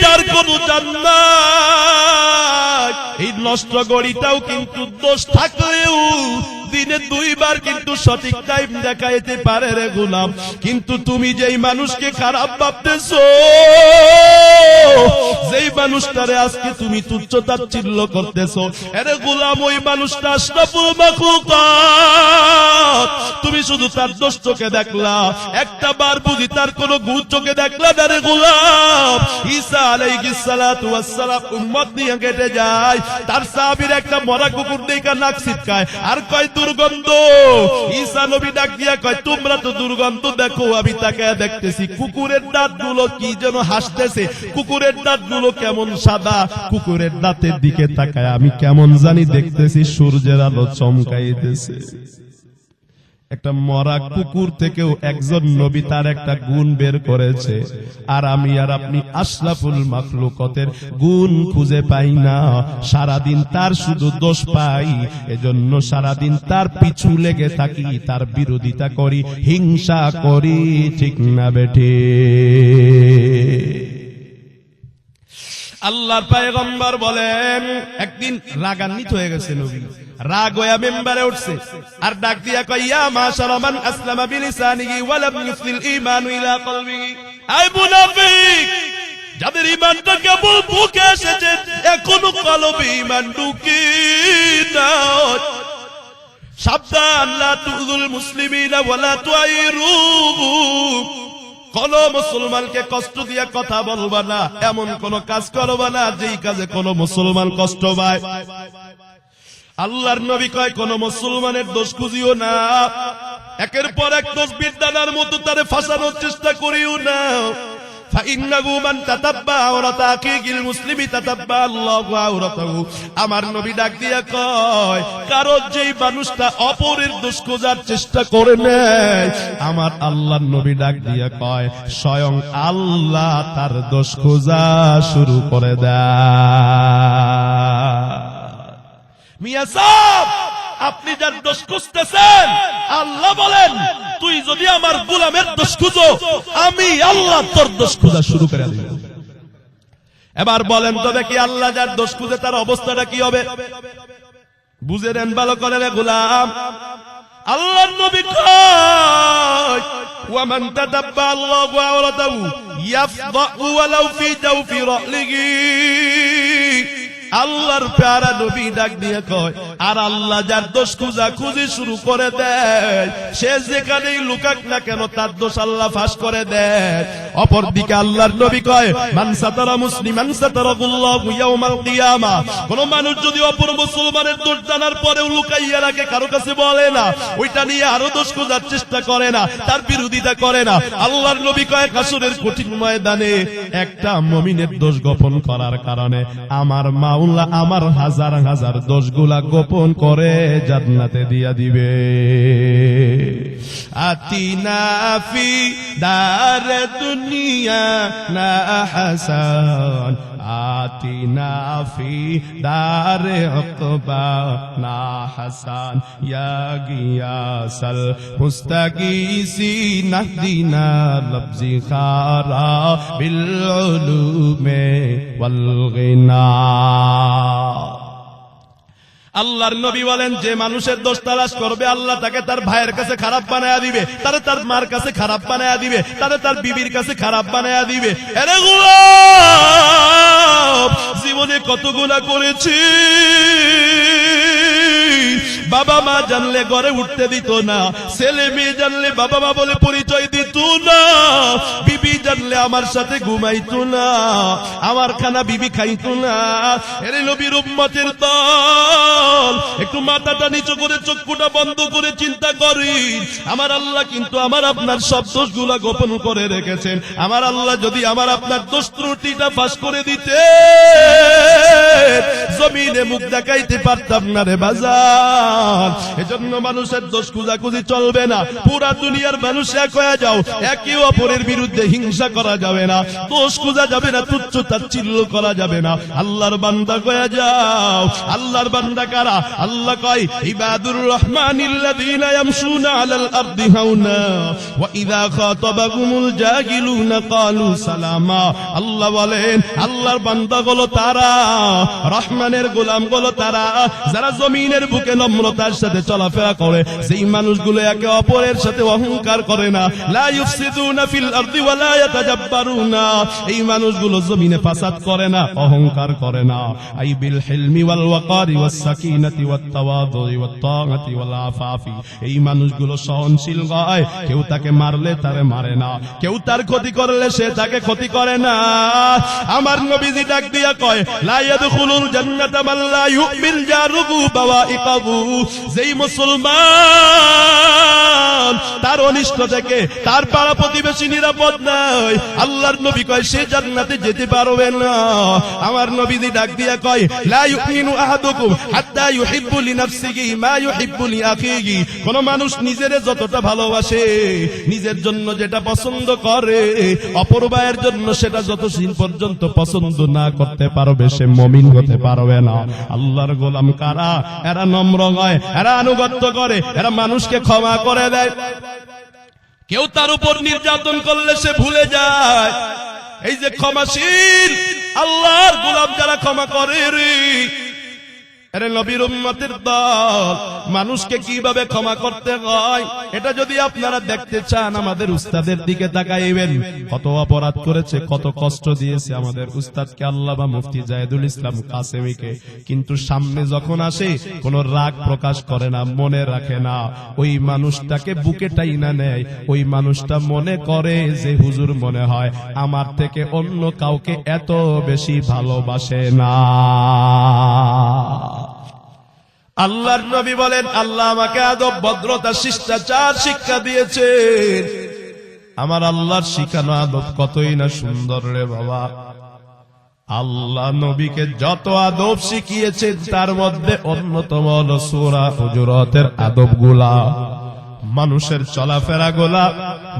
যার কোনো জান্নাত। এই নষ্ট গড়িটাও কিন্তু দোষ থাকলেও দিনে 2 বার কিন্তু সঠিক টাইম দেখাইতে পারে রে গোলাম। কিন্তু তুমি যেই মানুষকে খারাপ ভাবতেছো, যেই মানুষটারে আজকে তুমি তুচ্ছ তাচ্ছিল্য করতেছো, আরে গোলাম ওই মানুষটা আশরাফুল মাখলুকাত। তুমি শুধু তার দোষ চোখে দেখলা, একটা বার বুঝি তার কোনো গুণ চোখে দেখলা না রে গোলাম। ঈসা আলাইহিস সালাতু ওয়াস সালাম উম্মত নিয়ে কেটে যায়, তার সাহাবীর একটা মরা কুকুর দেখা নাক ছিটকায় আর কয় দুর্গন্ধ। ঈসা নবী ডাক দিয়া কয় তোমরা তো দুর্গন্ধ দেখো, আমি তাকায় দেখতেছি কুকুরের দাঁতগুলো কি যেন হাসতেছে, কুকুরের দাঁতগুলো কেমন সাদা, কুকুরের দাঁতের দিকে তাকায় আমি কেমন জানি দেখতেছি সূর্যের আলো চমকাইতেছে। একটা মরা কুকুর থেকেও একজন নবী তার একটা গুণ বের করেছে, আর আমি আর আপনি আশরাফুল মাখলুকাতের গুণ খুঁজে পাই না। সারাদিন তার শুধু দোষ পাই, এজন্য সারাদিন তার পিছু লেগে থাকি, তার বিরোধিতা করি, হিংসা করি, ঠিক না বেঠে? আল্লাহর পয়গম্বর বলেন, একদিন রাগান্বিত হয়ে গেছে নবী, রাগ হয়ে মিম্বারে উঠছে আর ডাক দিয়া কয় ইয়া মাশারা মান আসলামা বিলিসানিহি ওয়া লাম ইউসলিল ঈমানু ইলা কলবিহি। আই মুনাফিক, যাদের ঈমানটা কেবল বুকে এসেছে, এখনো কলবে ঈমান ঢুকে নাই, সাবধান, লা তুযুল মুসলিমিনা ওয়া লা তুআইরুহু। কোন মুসলমানকে কষ্ট দিয়া কথা বলবা না, এমন কোন কাজ করবা না যেই কাজে কোন মুসলমান কষ্ট পায়। আল্লাহর নবী কয় কোন মুসলমানের দোষ খুঁজিও না, একের পর এক দোষ বিদ্যানার মতো তারে ফাঁসানোর চেষ্টা করিও না। ফাইন্নাহু মান তাতাব্বা আওরাতা আখিহিল মুসলিমি তাতাব্বা আল্লাহু আওরাতাহু। আমার নবী ডাক দিয়া কয়, কারণ যেই মানুষটা অপরের দোষ খোঁজার চেষ্টা করে নেয়, আমার আল্লাহর নবী ডাক দিয়া কয় স্বয়ং আল্লাহ তার দোষ খোঁজা শুরু করে দেয়। মিয়া সাহেব, আপনি যার দোষ খুঁজতেছেন, আল্লাহ বলেন তুই যদি আমার গোলামের দোষ খুঁজো, আমি আল্লাহ তোর দোষ খোঁজা শুরু করে দেব। এবার বলেন তো দেখি, আল্লাহ যার দোষ খুঁজে তার অবস্থাটা কি হবে? বুঝে নেন ভালো করে রে গোলাম। আল্লাহর নবী কয় ওয়া মান তাদাব্বা আল্লাহু আওরাতাহু ইয়াফদাহু ওয়ালাউ ফি জাওফি রাহলিহি। আল্লাহর প্যারা নবী ডাক দিয়ে কয়, আর আল্লাহ যার দোষ খুঁজা খুঁজি শুরু করে দেয়, সে যেখানেই লুকাক না কেন তার দোষ আল্লাহ ফাঁস করে দেয়। অপরদিকে আল্লাহর নবী কয় মান সাতারা মুসলিমান সাতারাহুল্লাহু ইয়াউমাল কিয়ামা। কোন মানুষ যদি অপর মুসলমানের দোষ জানার পরেও লুকাইয়া রাখে, কারো কাছে বলে না, ওইটা নিয়ে আরো দোষ খোঁজার চেষ্টা করে না, তার বিরোধিতা করে না, আল্লাহর নবী কয় হাসরের কঠিন ময়দানে একটা মুমিনের দোষ গোপন করার কারণে আমার মাওলা আমার হাজার হাজার দোষগুলা গোপন করে জান্নাতে দিয়া দিবে। আতিনা ফি দার দুনিয়া না হাসান, আতিনা ফি দারে উকবা না হাসান, ইয়া গিয়াসাল মুস্তাগীসি নাহদিনা লফজি খারা বিল উলুমে ওয়াল গিনা। আল্লাহর নবী বলেন, যে মানুষের দোষ তালাশ করবে, আল্লাহ তাকে তার ভাইয়ের কাছে খারাপ বানায়া দিবে, তারে তার মার কাছে খারাপ বানায়া দিবে, তারে তার বিবির কাছে খারাপ বানায়া দিবে। আরে গোলাম, জীবনে কত গুনাহ করেছি, বাবা মা জানলে ঘরে উঠতে দিত না, ছেলে মেয়ে জানলে বাবা মা বলে পরিচয় দিত না, বিবি জানলে আমার সাথে ঘুমাইতো না, আমার খানা বিবি খাইতো না। এর নবীর উম্মতের দল, একটু মাথাটা নিচু করে চক্ষুটা বন্ধ করে চিন্তা করি, আমার আল্লাহ কিন্তু আমার আপনার সব দোষগুলা গোপন করে রেখেছেন। আমার আল্লাহ যদি আমার আপনার দোষ ত্রুটিটা ফাঁস করে দিতে, জমিনে মুখ দেখাইতে পারতাম না রে বাজার। এজন্য মানুষের দোষ খুঁজাখুঁজি চলবে না। পুরা দুনিয়ার মানুষ এক হয়ে যাও, একে অপরের বিরুদ্ধে হিংসা করা যাবে না, দোষ খুঁজা যাবে না, তুচ্ছ তাচ্ছিল্য করা যাবে না। আল্লাহর বান্দা হয়ে যাও। আল্লাহর বান্দা কারা? আল্লাহ কয় ইবাদুর রহমানিল্লাযীনা ইয়ামশুনা আলাল আরদি হাওনা ওয়া ইযা খাতাবাহুমুল জাহিলুনা ক্বালু সালামা। আল্লাহ বলেন আল্লাহর বান্দা গুলো তারা, রহমানের গোলাম গুলো তারা, যারা জমিনের বুকে নম্রতার সাথে চলাফেরা করে, সেই মানুষগুলো একে অপরের সাথে অহংকার করে না। লা ইউফসিদুনা ফিল আরদি ওয়া লা ইয়াতাজাব্বারুনা। এই মানুষগুলো জমিনে ফাসাদ করে না, অহংকার করে না। আই বিল হিলমি ওয়াল ওয়াকারি ওয়াস সাকিনাতি ওয়াত তাওয়াদুই ওয়াত তাআতি ওয়াল আফাফি। এই মানুষগুলো সহনশীল হয়, কেউ তাকে মারলে তারে মারে না, কেউ তার ক্ষতি করলে সে তাকে ক্ষতি করে না। আমার নবীজি ডাক দিয়া কয় লা ইয়াদখুলুল জান্নাতা মান লা ইউমিল জারুহু বাওয়াইকাহু। যেই মুসলমান তার অনিষ্ট থেকে তার পাড়া প্রতিবেশী নিরাপদ নাই, আল্লাহর নবী কয় সে জান্নাতে যেতে পারবে না। আমার নবীজি ডাক দিয়া কয় লা ইউমিনু আহাদুকুম হাত্তা ইউহিব্বু লিনাফসিহি মা ইউহিব্বু লিআখিহি। কোন মানুষ নিজের যতটা ভালোবাসে, নিজের জন্য যেটা পছন্দ করে, অপর ভাইয়ের জন্য সেটা যতদিন পর্যন্ত পছন্দ না করতে পারবে সে মুমিন হতে পারবে না। আল্লাহর গোলাম কারা? এরা নম্র হয়, এরা আনুগত্য করে, এরা মানুষকে ক্ষমা করে দেয়। কেউ তার উপর নির্যাতন করলে সে ভুলে যায়। এই যে ক্ষমাশীল আল্লাহর গোলাম যারা ক্ষমা করে রে, আরে নবীর উম্মতের দল, মানুষকে কিভাবে ক্ষমা করতে হয় এটা যদি আপনারা দেখতে চান আমাদের উস্তাদের দিকে তাকাইবেন। কত অপরাধ করেছে, কত কষ্ট দিয়েছে আমাদের উস্তাদকে আল্লামা মুফতি জায়েদুল ইসলাম কাসেমীকে, কিন্তু সামনে যখন আসে কোন রাগ প্রকাশ করে না, মনে রাখে না। ওই মানুষটাকে বুকে টাইনা নেয়, ওই মানুষটা মনে করে যে হুজুর মনে হয় আমার থেকে অন্য কাউকে এত বেশি ভালোবাসে না। আল্লাহর নবী বলেন আল্লাহ আমাকে আদব, ভদ্রতা, শিষ্টাচার শিক্ষা দিয়েছেন। আমার আল্লাহর শিখানো আদব কতই না সুন্দর রে বাবা। আল্লাহ নবীকে যত আদব শিখিয়েছেন তার মধ্যে অন্যতম হলো সূরা হুজুরাতের আদবগুলা, মানুষের চলাফেরা গুলা,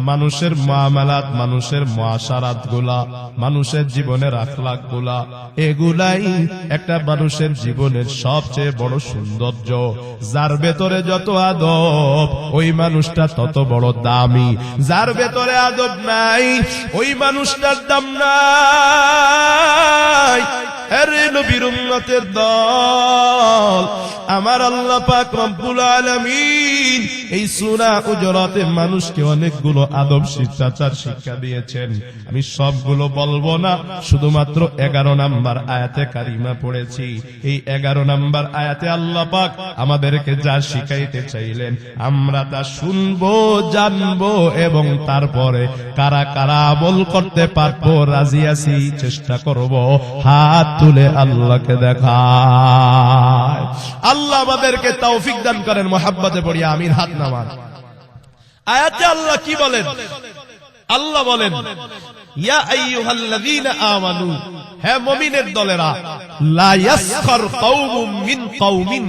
মানুষের মুআমালাত, মানুষের মুআশারাত গুলা, মানুষের জীবনের আখলাক গুলা, এগুলাই একটা মানুষের জীবনের সবচেয়ে বড় সৌন্দর্য। যার ভেতরে যত আদব ওই মানুষটা তত বড় দামি। যার ভেতরে আদব নাই ওই মানুষটার দাম নাই। আরে নবীর উম্মতের দল, আমার আল্লাহ পাক রব্বুল আলামিন এই সূরা হুজুরাতে মানুষকে অনেকগুলো আদব শিষ্টাচার শিক্ষা দিয়েছেন। আমি সবগুলো বলবো না, শুধুমাত্র 11 নাম্বার আয়াতে কারিমা পড়েছি। এই 11 নাম্বার আয়াতে আল্লাহ পাক আমাদেরকে যা শিখাইতে চাইলেন আমরা তা শুনবো, জানবো এবং তারপরে কারা কারা আমল করতে পারবো রাজি আছি, চেষ্টা করব। হাত তুলে আল্লাহকে দেখায়। আল্লাহ আমাদেরকে তৌফিক দান করেন। মুহাব্বতে পড়ি আমিন। হাত নামান। আয়াতে আল্লাহ কি বলেন? আল্লাহ বলেন ইয়া আইয়ুহাল্লাযীনা আমানু, হে মুমিনের দলেরা, লা ইয়াসখার কওমুম মিন কওমিন।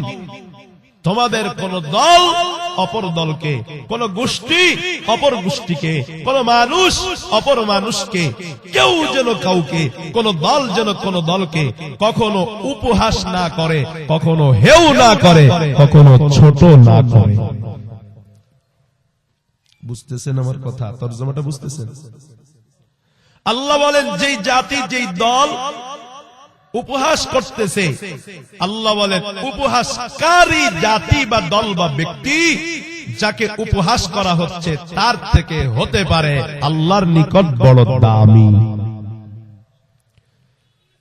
তোমাদের কোন দল অপর দলকে, কোন গোষ্ঠী অপর গোষ্ঠীকে, কোন মানুষ অপর মানুষকে, কেউ যেন কাউকে, কোন দল যেন কোন দলকে কখনো উপহাস না করে, কখনো হেউ না করে, কখনো ছোট না করে। বুঝতেছেন আমার কথা? তরজমাটা বুঝতেছেন? আল্লাহ বলেন যেই জাতি, যেই দল উপহাস করতেছে, আল্লাহ বলেন উপহাসকারী জাতি বা দল বা ব্যক্তি যাকে উপহাস করা হচ্ছে তার থেকে হতে পারে আল্লাহর নিকট বড় দামি।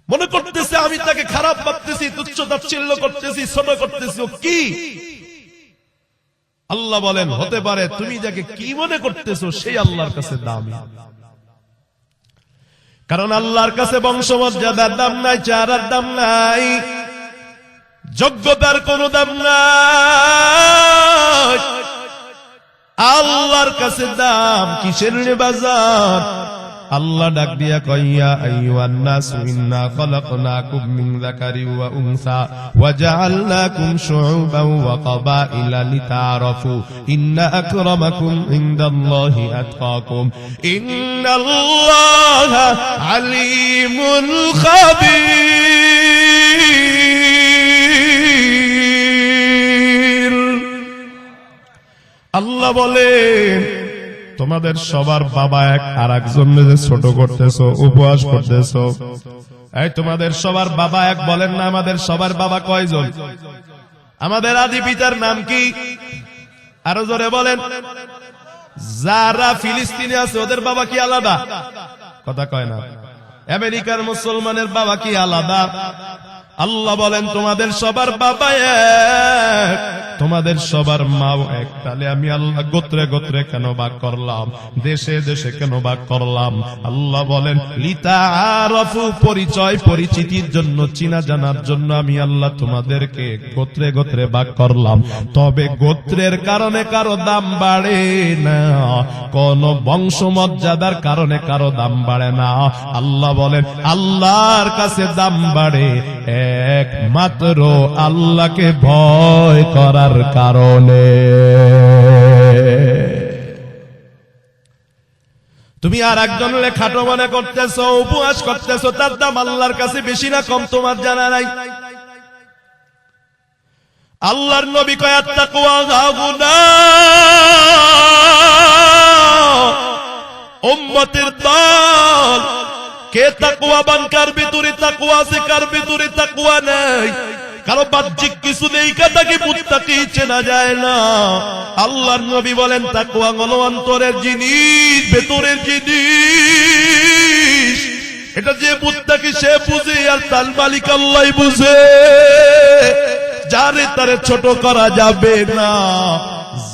মনে করতেছে আমি তাকে খারাপ ভাবতেছি, তুচ্ছ তাচ্ছিল্য করতেছি, ছোট করতেছি, ও কি? আল্লাহ বলেন হতে পারে তুমি যাকে কি মনে করতেছো সেই আল্লাহর কাছে দামি। কারণ আল্লাহর কাছে বংশমর্যাদার দাম নাই, চেহারার দাম নাই, যোগ্যতার কোন দাম নাই। আল্লাহর কাছে দাম কিসের রে বাজার? আল্লাহ ডাক দিয়া কয় ইয়া আইয়ুহান নাসু ইন্না খালাকনাকুম মিন যাকারিন ওয়া উনসা ওয়া জাআলনাকুম শুউবান ওয়া ক্বাবাইলা লিতাআরাফু ইন্না আকরামাকুম ইনদাল্লাহি আতকাকুম ইন্নাল্লাহা আলিমুল খাবীর। আল্লাহ বলেন তোমাদের সবার বাবা এক আর একজনকে ছোট করতেছো, উপহাস করতেছো। এই তোমাদের সবার বাবা এক বলেন না, আমাদের সবার বাবা কয়জন? আমাদের আদি পিতার নাম কি? আরো জোরে বলেন। যারা ফিলিস্তিনে আছে ওদের বাবা কি আলাদা? কথা কয় না। আমেরিকার মুসলমানের বাবা কি আলাদা? আল্লাহ বলেন তোমাদের সবার বাবা এক, তোমাদের সবার মাও এক। তাহলে আমি আল্লাহ গোত্রে গোত্রে কেন ভাগ করলাম, দেশে দেশে কেন ভাগ করলাম? আল্লাহ বলেন লিতাআরাফু, পরিচয় পরিচিতির জন্য, চিনা জানার জন্য আমি আল্লাহ তোমাদেরকে গোত্রে গোত্রে ভাগ করলাম। তবে গোত্রের কারণে কারো দাম বাড়ে না, কোন বংশমর্যাদার কারণে কারো দাম বাড়ে না। আল্লাহ বলেন আল্লাহর কাছে দাম বাড়ে একমাত্র আল্লাহকে ভয় করার কারণে। তুমি আর একজনের খাটো মনে করতেছো, উপহাস করতেছো, তার দাম আল্লাহর কাছে বেশি না কম তোমার জানা নাই। আল্লাহর নবী কয় আত্তাকওয়া হাগুনা, উম্মতের দল কে তাকওয়াবান, কার ভিতরে তাকওয়া আছে, কার ভিতরে তাকওয়া নাই। কারো বাহ্যিক কিছু নেই, কাটাকে মুত্তাকি চেনা যায় না। আল্লাহর নবী বলেন তাকওয়া হলো অন্তরের জিনিস, ভেতরের জিনিস। এটা যে মুত্তাকি সে বুঝে, আর তার মালিক আল্লাহই বুঝে। যারে তারে ছোট করা যাবে না,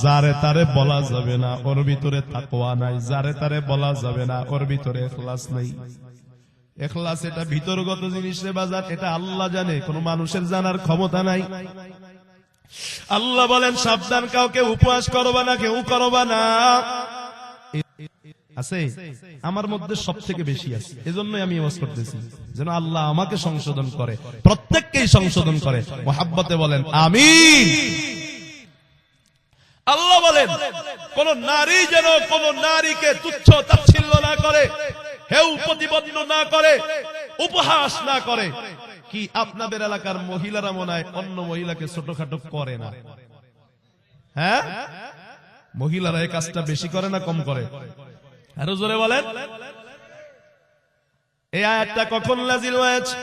যারে তারে বলা যাবে না ওর ভিতরে তাকওয়া নাই, যারে তারে বলা যাবে না ওর ভিতরে ইখলাস নাই। ইখলাস এটা ভিতরগত জিনিস রে বাজার, এটা আল্লাহ জানে, কোন মানুষের জানার ক্ষমতা নাই। আল্লাহ বলেন সাবধান, কাউকে উপহাস করবা না, কেউ করবা না। আছে আমার মধ্যে সব থেকে বেশি আছে, এজন্যই আমি ওয়াজ করতেছি যেন আল্লাহ আমাকে সংশোধন করে, প্রত্যেককেই সংশোধন করে। মুহাব্বতে বলেন আমিন। আল্লাহ বলেন কোন নারী যেন কোন নারীকে তুচ্ছ তাচ্ছিল্য না করে, হেউ প্রতিপন্ন না করে, উপহাস না করে। কি আপনাদের এলাকার মহিলারা মনে হয় অন্য মহিলাকে ছোটখাটো করে না? হ্যাঁ, মহিলারা এই কাজটা বেশি করে না কম করে? আরো জোরে বলেন। এই আয়াতটা কখন নাযিল হয়েছে?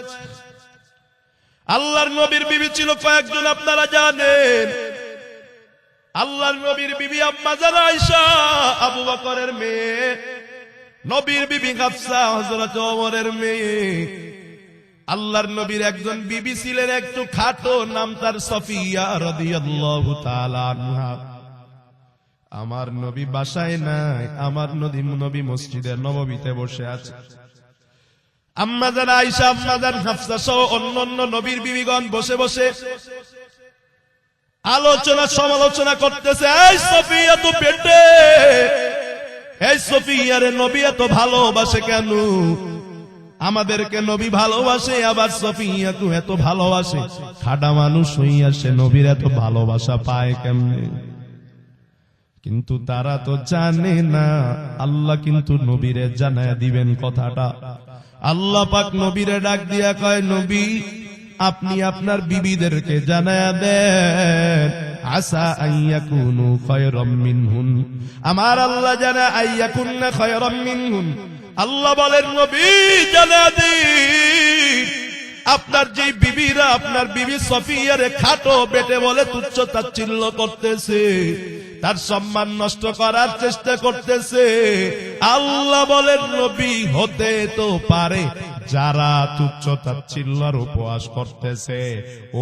আল্লাহর নবীর বিবি ছিল কয়েকজন, আপনারা জানেন। আল্লাহর নবীর বিবি আম্মা জানা আয়েশা, আবু বকরের মেয়ে, নবীর বিবি হাফসা, হযরত ওমরের মেয়ে। আল্লাহর নবীর একজন বিবি ছিলেন একটু খাটো, নাম তার সফিয়া রাদিয়াল্লাহু তাআলা আনহা। আমার নবী বাসায় নাই, আমার নবী মসজিদে নববীতে বসে আছে। আম্মা জান আয়েশা, আম্মা জান হাফসা সহ অন্যান্য নবীর বিবিগণ বসে বসে আলোচনা সমালোচনা করতেছে। এই সফিয়া তো পেটে, এই সফিয়ারে নবী এত ভালোবাসে কেন? আমাদেরকে নবী ভালোবাসে, আবার সফিয়াকে এত ভালোবাসে। খাডা মানুষ হইয়া সে নবীর এত ভালোবাসা পায় কেমনে? কিন্তু তারা তো জানে না, আল্লাহ কিন্তু নবীরে জানায় দিবেন কথাটা। আল্লাহ পাক নবীরে ডাক দিয়া কয়, নবী আপনি আপনার বিবিদেরকে জানায়া দেন, আসা আইয়াকুনু খায়রাম মিনহুন। আমার আল্লাহ জানা আইয়াকুননা খায়রাম মিনহুন। আল্লাহ বলেন নবী জানা দিন, আপনার যে বিবিরা আপনার বিবি সফিয়ারে খাটো বেটে বলে তুচ্ছ তাচ্ছিল্য করতেছে, তার সম্মান নষ্ট করার চেষ্টা করতেছে, আল্লাহ বলেন নবী হতে তো পারে যারা তুচ্ছ তাচ্ছিল্যের উপহাস করতেছে,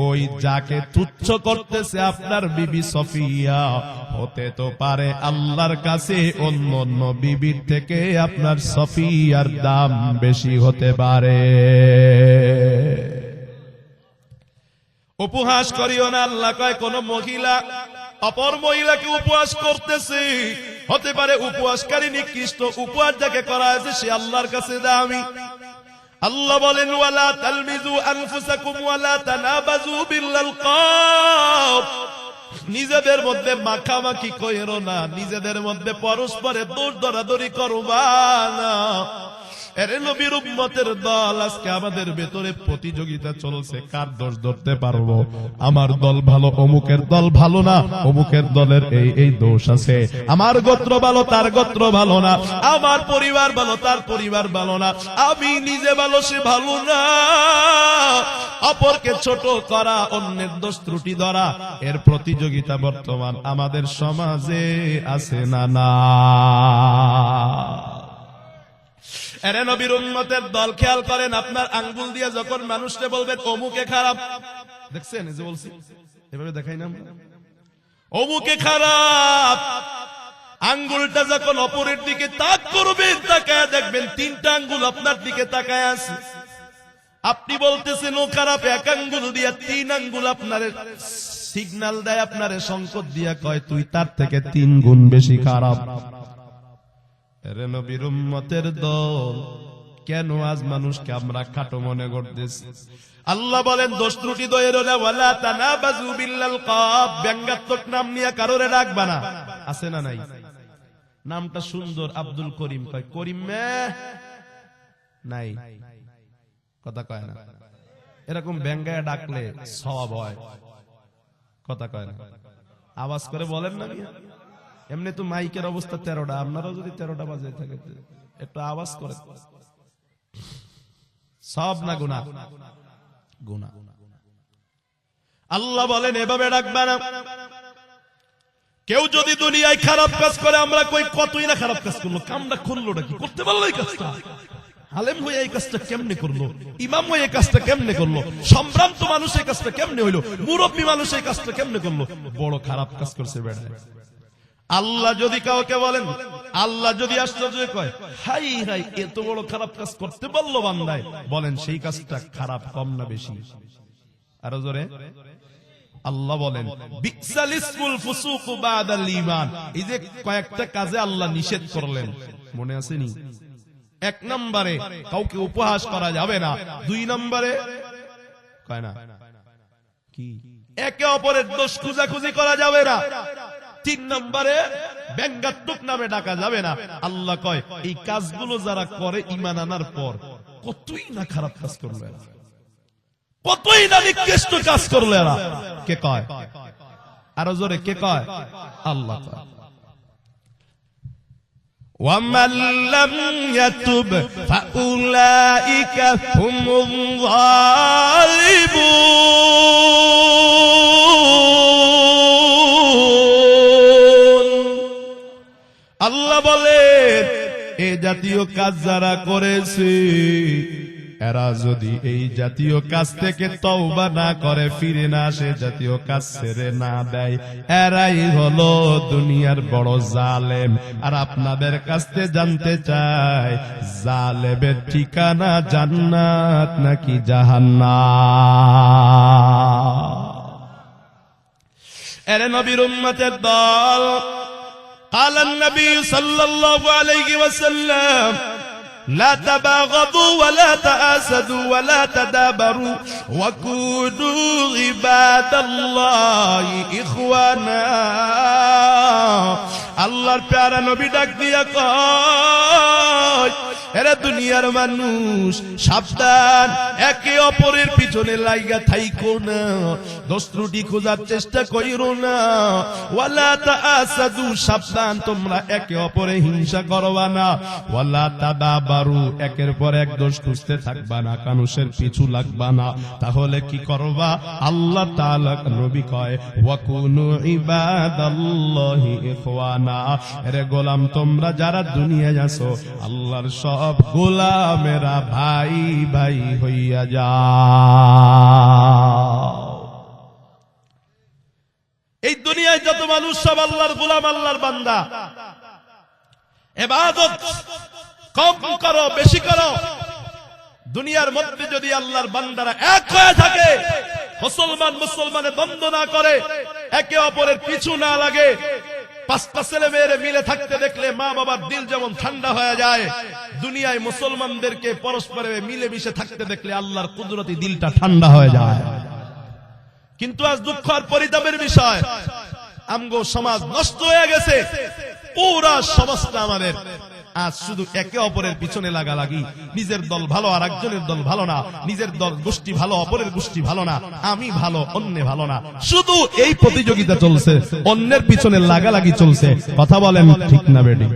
ওই যাকে তুচ্ছ করতেছে আপনার বিবি সফিয়া, হতে তো পারে আল্লাহর কাছে অন্য অন্য বিবির থেকে আপনার সফিয়ার দাম বেশি হতে পারে। উপহাস করিও না। আল্লাহ কয় কোন মহিলা অপর মহিলাকে উপহাস করতেছে, হতে পারে উপহাসকারী নিকৃষ্ট, উপহাস যাকে করা হয়েছে সে আল্লাহর কাছে দামি। আল্লাহ বলেন ওয়ালা তালমিজু আনফুসাকুম ওয়ালা তানাবাজু বিল আলকাব, নিজেদের মধ্যে মাখামাখি কইরো না, নিজেদের মধ্যে পরস্পরের দোষ দরাদরি করবা না। এরে নবীর উম্মতের দল, আজকে আমাদের ভেতরে প্রতিযোগিতা চলছে কার দোষ ধরতে পারবো। আমার দল ভালো, অমুকের দল ভালো না, অমুকের দলের এই দোষ আছে, আমার গোত্র ভালো তার গোত্র ভালো না, আমার পরিবার ভালো তার পরিবার ভালো না, আমি নিজে ভালো সে ভালো না। অপরকে ছোট করা, অন্যের দোষ ত্রুটি ধরা, এর প্রতিযোগিতা বর্তমান আমাদের সমাজে আছে না না? এরে নবীর উম্মতের দল, খেয়াল করেন, আপনার আঙ্গুল দিয়ে যখন মানুষকে বলবেন অমুকে খারাপ, দেখছেন এই যে বলছি এভাবে দেখাই না, অমুকে খারাপ, আঙ্গুলটা যখন অপরের দিকে তাক করবেন, তাকায় দেখবেন তিনটা আঙ্গুল আপনার দিকে তাকায় আছে। আপনি বলতেছেন ও খারাপ, এক আঙ্গুল দিয়া তিন আঙ্গুল আপনার সিগন্যাল দেয়, আপনার সংকেত দিয়া কয় তুই তার থেকে 3 গুণ বেশি খারাপ। এরে নবীর উম্মতের দল, কেন আজ মানুষকে আমরা খাটো মনে করতেছি? আল্লাহ বলেন দোষ ত্রুটি দয়ের ওয়ালা তানাবাজু বিল আলকাব, ব্যঙ্গাত্মক নাম নিয়ে কারোরে ডাকবা না। আছে না নাই? নামটা সুন্দর, আব্দুল করিম, কয় করিম নাই, কথা কয় না। এরকম ব্যঙ্গায় ডাকলে সওয়াব হয়, কথা কয় না, আওয়াজ করে বলেন না। এমনি তো মাইকের অবস্থা 13টা, আপনারাও যদি 13টা বাজে থাকে একটু আওয়াজ করে, সব না গুনাহ, গুনাহ। আল্লাহ বলেন এভাবে ডাকবা না। কেউ যদি দুনিয়ায় খারাপ কাজ করে, আমরা কই কতই না খারাপ কাজ করলো, কামটা খুললোটা কি, করতে পারলো এই কাজটা, আলেম হয়ে এই কাজটা কেমনে করলো, ইমাম হয়ে এই কাজটা কেমনে করলো, সম্ভ্রান্ত মানুষ এই কাজটা কেমনে হইলো, মুরব্বী মানুষ এই কাজটা কেমনে করলো, বড় খারাপ কাজ করছে বেড়া। আল্লাহ যদি কাউকে বলেন, আল্লাহ যদি আশ্চর্য কয় হাই হাই এত বড় খারাপ কাজ করতে পারলো বান্দায়, বলেন সেই কাজটা খারাপ কম না বেশি? আরো জোরে আল্লাহ বলেন বিসাল ইসমুল ফুসুকু বাদাল ঈমান। এই যে কয়েকটা কাজে আল্লাহ নিষেধ করলেন, মনে আছে নি? 1 নম্বরে কাউকে উপহাস করা যাবে না, 2 নম্বরে কয় না কি, একে অপরের দোষ খুঁজাখুঁজি করা যাবে না, 3 নম্বরে ব্যঙ্গাত্মক নামে ডাকা যাবে না। আল্লাহ কয় এই কাজগুলো যারা করে ঈমান আনার পর কতই না খারাপ কাজ করলো এরা, কতই না নিকৃষ্ট কাজ করলো এরা। কে কয়? আরো জোরে কে কয়? আল্লাহ কয় وَمَنْ لَمْ يَتُبْ فَأُولَئِكَ هُمُ الظَّالِمُونَ। আল্লাহ বলেন এই জাতীয় কাজ যারা করেছে, এরা যদি এই জাতীয় কাজ থেকে তওবা না করে, ফিরে না আসে, জাতীয় কাজ ছেড়ে না দেয়, এরাই হলো দুনিয়ার বড় জালেম। আর আপনাদের কাছে জানতে চাই, জালেমের ঠিকানা জান্নাত নাকি জাহান্নাম? এরে নবীর উম্মতের দল, قال النبي صلى الله عليه وسلم لا تباغضوا ولا تآسدوا ولا تدابروا وكونوا عباد الله إخوانا। আল্লাহর প্যারা নবী ডাক দিয়া কয় এরা দুনিয়ার মানুষ, সাবধান, একে অপরের পিছনে লাইগা থাইকো না, দোষ ত্রুটি খোঁজার চেষ্টা কইরো না, ওয়ালা তাআসাদু, সাবধান তোমরা একে অপরে হিংসা করবা না, ওয়ালা তাদাবারু, একের পর এক দোষ খুঁজতে থাকবা না, মানুষের পিছু লাগবা না। তাহলে কি করবা? আল্লাহ তাআলা নবী কয় ওয়াকুনু ইবাদাল্লাহি ইখওয়ানা। আরে গোলাম তোমরা যারা দুনিয়ায় আছো, আল্লাহর সব গোলামেরা ভাই ভাই হইয়া যাও। এই দুনিয়ায় যত মানুষ সব আল্লাহর গোলাম, আল্লাহর বান্দা। ইবাদত কম করো বেশি করো, দুনিয়ার মধ্যে যদি আল্লাহর বান্দারা এক হয়ে থাকে, মুসলমানের দ্বন্দ্ব না করে, একে অপরের পিছু না লাগে, পাঁচটা ছেলে মেয়েরে মিলে থাকতে দেখলে মা বাবার দিল যেমন ঠান্ডা হয়ে যায়, দুনিয়ায় মুসলমানদেরকে পরস্পরে মিলেমিশে থাকতে দেখলে আল্লাহর কুদরতি দিলটা ঠান্ডা হয়ে যায়। কিন্তু আজ দুঃখ আর পরিতাপের বিষয়, আমগো সমাজ নষ্ট হয়ে গেছে। পুরা সমাজটা আমাদের আজ শুধু একে অপরের পিছনে লাগালাগি। নিজের দল ভালো আর একজনের দল ভালো না, নিজের দল গোষ্ঠী ভালো অপরের গোষ্ঠী ভালো না, আমি ভালো অন্য ভালো না, শুধু এই প্রতিযোগিতা চলছে, অন্যের পিছনে লাগালাগি চলছে। কথা বলেন ঠিক না বেটি?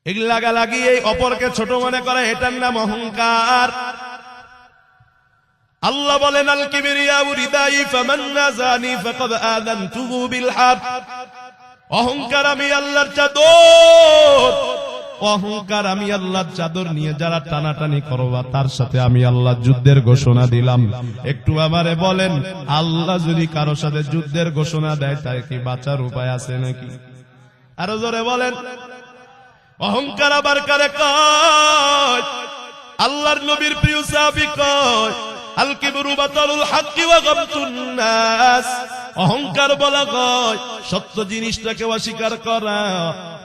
এই লাগালাগি, এই অপরকে ছোট মনে করে, এটার নাম অহংকার। আল্লাহ বলেন আল কিবরিয়াউ রিদাই ফামান নাযানি ফাকাদ আযানতুহু বিল হারব। অহংকার আমি আল্লাহর চাদর, অহংকার আমি আল্লাহর চাদর নিয়ে যারা টানাটানি করবা তার সাথে আমি আল্লাহ যুদ্ধের ঘোষণা দিলাম। একটু আমারে বলেন, আল্লাহ যদি কারো সাথে যুদ্ধের ঘোষণা দেয় তার কি বাঁচার উপায় আছে নাকি? আরো জোরে বলেন। অহংকার আবার কারে কয়? আল্লাহর নবীর প্রিয় সাহাবী কয় আল কিবরু বাতালুল হাক্কি ওয়া গামতুন নাস। অহংকার বলা হয় সত্য জিনিসটাকে অস্বীকার করা।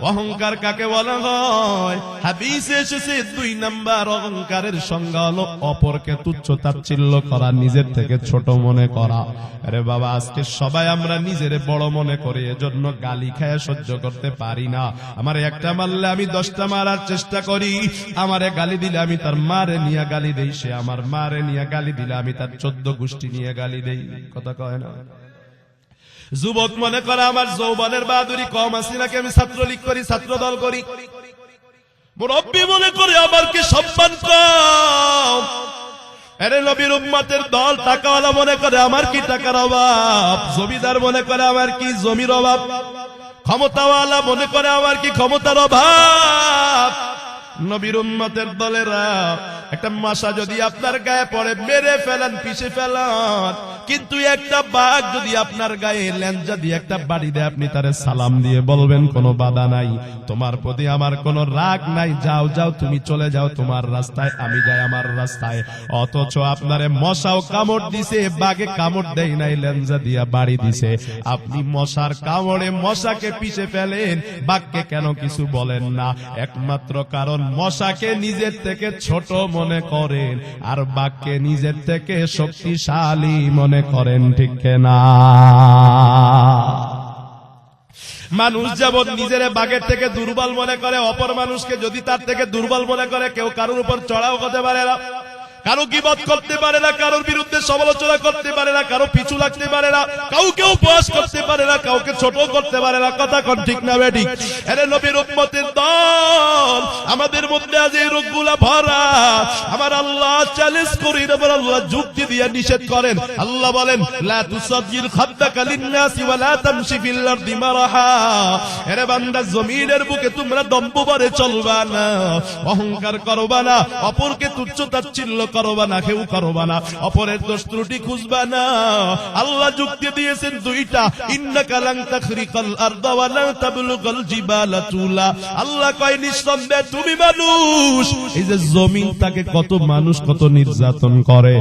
অহংকার কাকে বলা হয়? হাদিসে এসেছে 2 নাম্বার অহংকারের সংজ্ঞা হলো অপরকে তুচ্ছ তাচ্ছিল্য করা, নিজের থেকে ছোট মনে করা। আরে বাবা, আজকে সবাই আমরা নিজেরে বড় মনে করি, এজন্য গালি খায় সহ্য করতে পারি না। আমারে একটা মারলে আমি 10টা মারার চেষ্টা করি, আমারে গালি দিলে আমি তার মারে নিয়ে গালি দেই, সে আমার মারে নিয়ে গালি দিলে আমি তার 14 গোষ্ঠী নিয়ে গালি দেই। কথা কয় না? যুবক মনে করে আমার যৌবনের বাহাদুরি কম আছে নাকি, আমি ছাত্রলীগ করি, ছাত্র দল করি। মুরব্বী মনে করে আমার কি সম্মান কম। আরে নবীর উম্মতের দল টাকাওয়ালা মনে করে আমার কি টাকার অভাব। জমিদার মনে করে আমার কি জমির অভাব। ক্ষমতাওয়ালা মনে করে আমার কি ক্ষমতার অভাব। নবীর উম্মতের দলেরা একটা মশা যদি আপনার গায়ে পড়ে মেরে ফেলান, পিষে ফেলান, কিন্তু একটা বাঘ যদি আপনার গায়ে লেঞ্জা দিয়ে একটা বাড়ি দেয়, আপনি তারে সালাম দিয়ে বলবেন কোনো বাধা নাই, তোমার প্রতি আমার কোনো রাগ নাই, যাও যাও তুমি চলে যাও তোমার রাস্তায়, আমি যাই আমার রাস্তায়। অথচ আপনারে মশাও কামড় দিছে, বাঘে কামড় দেয় নাই, লেঞ্জা দিয়া বাড়ি দিছে। আপনি মশার কামড়ে মশাকে পিষে ফেলেন, বাঘকে কেন কিছু বলেন না? একমাত্র কারণ মশাকে নিজের থেকে ছোট মনে করেন আর বাঘকে নিজের থেকে শক্তিশালী মনে করেন, ঠিক না? মানুষ যেমন নিজের বাঘের থেকে দুর্বল মনে করে, অপর মানুষকে যদি তার থেকে দুর্বল মনে করে, কেউ কারোর উপর চড়াও হতে পারে না, কারো গীবত করতে পারে না, কারোর বিরুদ্ধে সমালোচনা করতে পারে না, কারো পিছু লাগতে পারে না, কাউকে উপহাস করতে পারে না, কাউকে ছোট করতে পারে না। কথা কোন ঠিক না বেঠিক? আরে নবীর উম্মতের দল, আমাদের মধ্যে আজ এই রোগগুলা ভরা। আমার আল্লাহ চ্যালেঞ্জ করেন, আমার আল্লাহ যুক্তি দিয়ে নিষেধ করেন। আল্লাহ বলেন লা তুসাজ্জির খাদ্দাকা লিন-নাসি ওয়া লা তামশি ফিল আরদি মারাহা। আরে বান্দা, জমিনের বুকে তোমরা দম্ভ ভরে চলবা না, অহংকার করবা না, অপরকে তুচ্ছ তাচ্ছিল্য করবা না, কেউ করবা না, অপরের দোষ ত্রুটি খুঁজবা না। আল্লাহ যুক্তি দিয়েছেন 2টা, ইন্নাকা লান তাখরিকাল আরদা ওয়া লা তাবলুগাল জিবালা তুলা। আল্লাহ কয় নিঃসন্দেহে তুমি মানুষ। এই যে জমিনটাকে কত মানুষ কত নির্যাতন করে,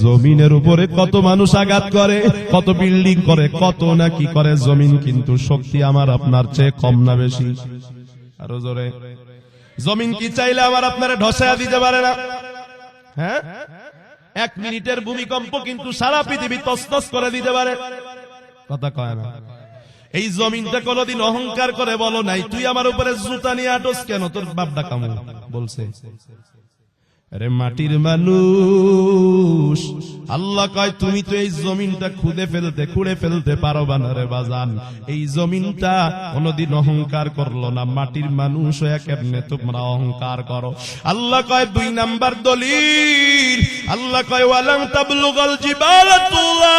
জমিনের উপরে কত মানুষ আঘাত করে, কত বিল্ডিং করে, কত না কি করে, জমিন কিন্তু শক্তি আমার আপনার চেয়ে কম না বেশি? আরো জোরে। জমিন কি চাইলে আমার আপনারে ঢসায়া দিতে পারে না? হ্যাঁ, 1 মিনিটের ভূমিকম্প কিন্তু সারা পৃথিবী তছনছ করে দিতে পারে। কথা কয় না? এই জমিনটা কোনদিন অহংকার করে বলো নাই তুই আমার উপরে জুতা নিয়ে আটস কেন, তোর বাপটা কামু বলছে? আরে মাটির মানুষ, আল্লাহ কয় তুমি তো এই জমিনটা খুঁড়ে ফেলতে পারবা না রে বাজান। এই জমিনটা কোনদিন অহংকার করলো না, মাটির মানুষ হয়ে কেমনে তোমরা অহংকার করো? আল্লাহ কয় 2 নাম্বার দলিল, আল্লাহ কয় ওয়ালাম তাবলুগাল জিবালা তুলা।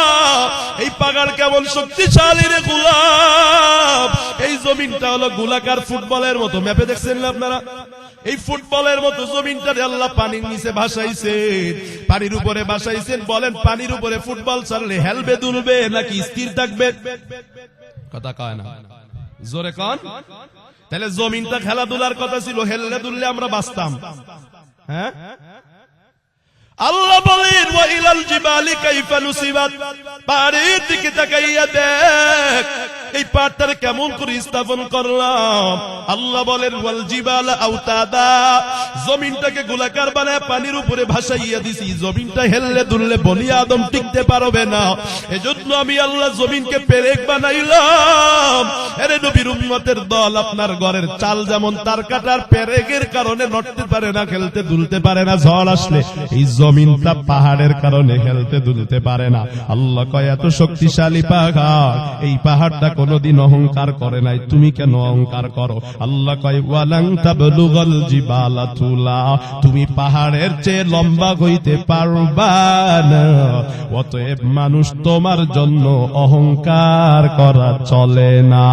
এই পাহাড় কেমন শক্তিশালী রে গোলাপ। এই জমিনটা হলো গোলাকার ফুটবলের মতো, ম্যাপে দেখছেন না আপনারা? এই ফুটবলের মতো জমিনটারে আল্লাহ পানির নিচে ভাসাইছেন, পানির উপরে ভাসাইছেন। বলেন পানির উপরে ফুটবল ছাড়লে হেলবে দুলবে নাকি স্থির থাকবে? কথা কয় না, জোরে কন। তাহলে জমিনটা খেলাধুলার কথা ছিল, হেললে দুললে আমরা বাঁচতাম। হ্যাঁ, আল্লাহ বলেন ওয়া ইলাল জিবালি কাইফা নুসিবাত। পাহাড়ের দিকে তাকাইয়া দেখ, এই পাহাড়টারে কেমন করে স্থাপন করলাম? আল্লাহ বলেন ওয়াল জিবালা আওতাদা, জমিনটাকে গোলাকার বানায় পানির উপরে ভাসাইয়া দিছি, জমিনটা হেললে দুললে বনি আদম টিকতে পারবে না, এজন্য আমি আল্লাহ জমিনকে পেরেক বানাইলাম। আরে নবীর উম্মতের দল, আপনার ঘরের চাল যেমন তার কাটার পেরেকের কারণে নড়তে পারে না, খেলতে দুলতে পারে না, ঝড় আসলে এই জমিনটা পাহাড়ের কারণে হেলতে দুলতে পারে না। আল্লাহ কয় এত শক্তিশালী পাহাড়, এই পাহাড়টা কোনোদিন অহংকার করে নাই, তুমি কেন অহংকার করো? আল্লাহ কয় ওয়ালাং তাবলুগাল জিবালা তুলা, তুমি পাহাড়ের চেয়ে লম্বা হইতে পারবা না। অতএব মানুষ তোমার জন্য অহংকার করা চলে না।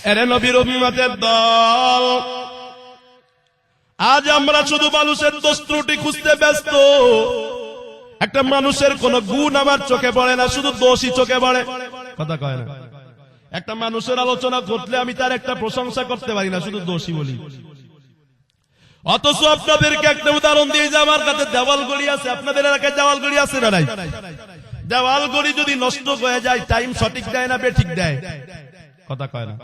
এরে নবীর উম্মতের দল, আজ আমরা শুধু মানুষের দোষ ত্রুটি খুঁজতে ব্যস্ত। একটা মানুষের কোন গুণ আমার চোখে পড়ে না, শুধু দোষই চোখে পড়ে। কথা কয় না? একটা মানুষের আলোচনা করলে আমি তার একটা প্রশংসা করতে পারি না, শুধু দোষই বলি। অথচ আপনাদেরকে একটা উদাহরণ দিয়ে, যে আমার কাছে দেওয়াল গড়ি আছে, আপনাদের এলাকায় দেওয়াল গড়ি আছে না নাই? দেওয়াল গড়ি যদি নষ্ট হয়ে যায়, টাইম সঠিক দেয় না বেঠিক দেয়? কথা কয় না?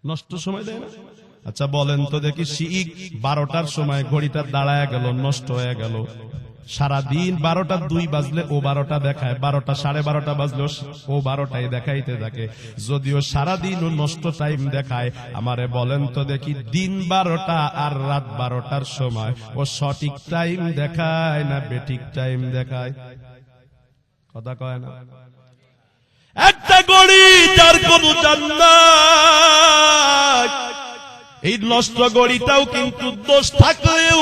নষ্ট সময় দেয় না? আচ্ছা বলেন তো দেখি, ঠিক 12টার সময় ঘড়িটা দাঁড়ায় গেল, নষ্ট হয়ে গেল, সারাদিন 12টা 2 বাজলে ও 12টা দেখায়, 12টা 12:30 বাজলে ও 12টাই দেখাইতে থাকে, যদিও সারাদিন ও নষ্ট টাইম দেখায়। আমারে বলেন তো দেখি, দিন 12টা আর রাত 12টার সময় ও সঠিক টাইম দেখায় না বেঠিক টাইম দেখায়? কথা কয় না? একটা ঘড়ি যার কোনো জান্নাত, এই নষ্ট ঘড়িটাও কিন্তু দোষ থাকলেও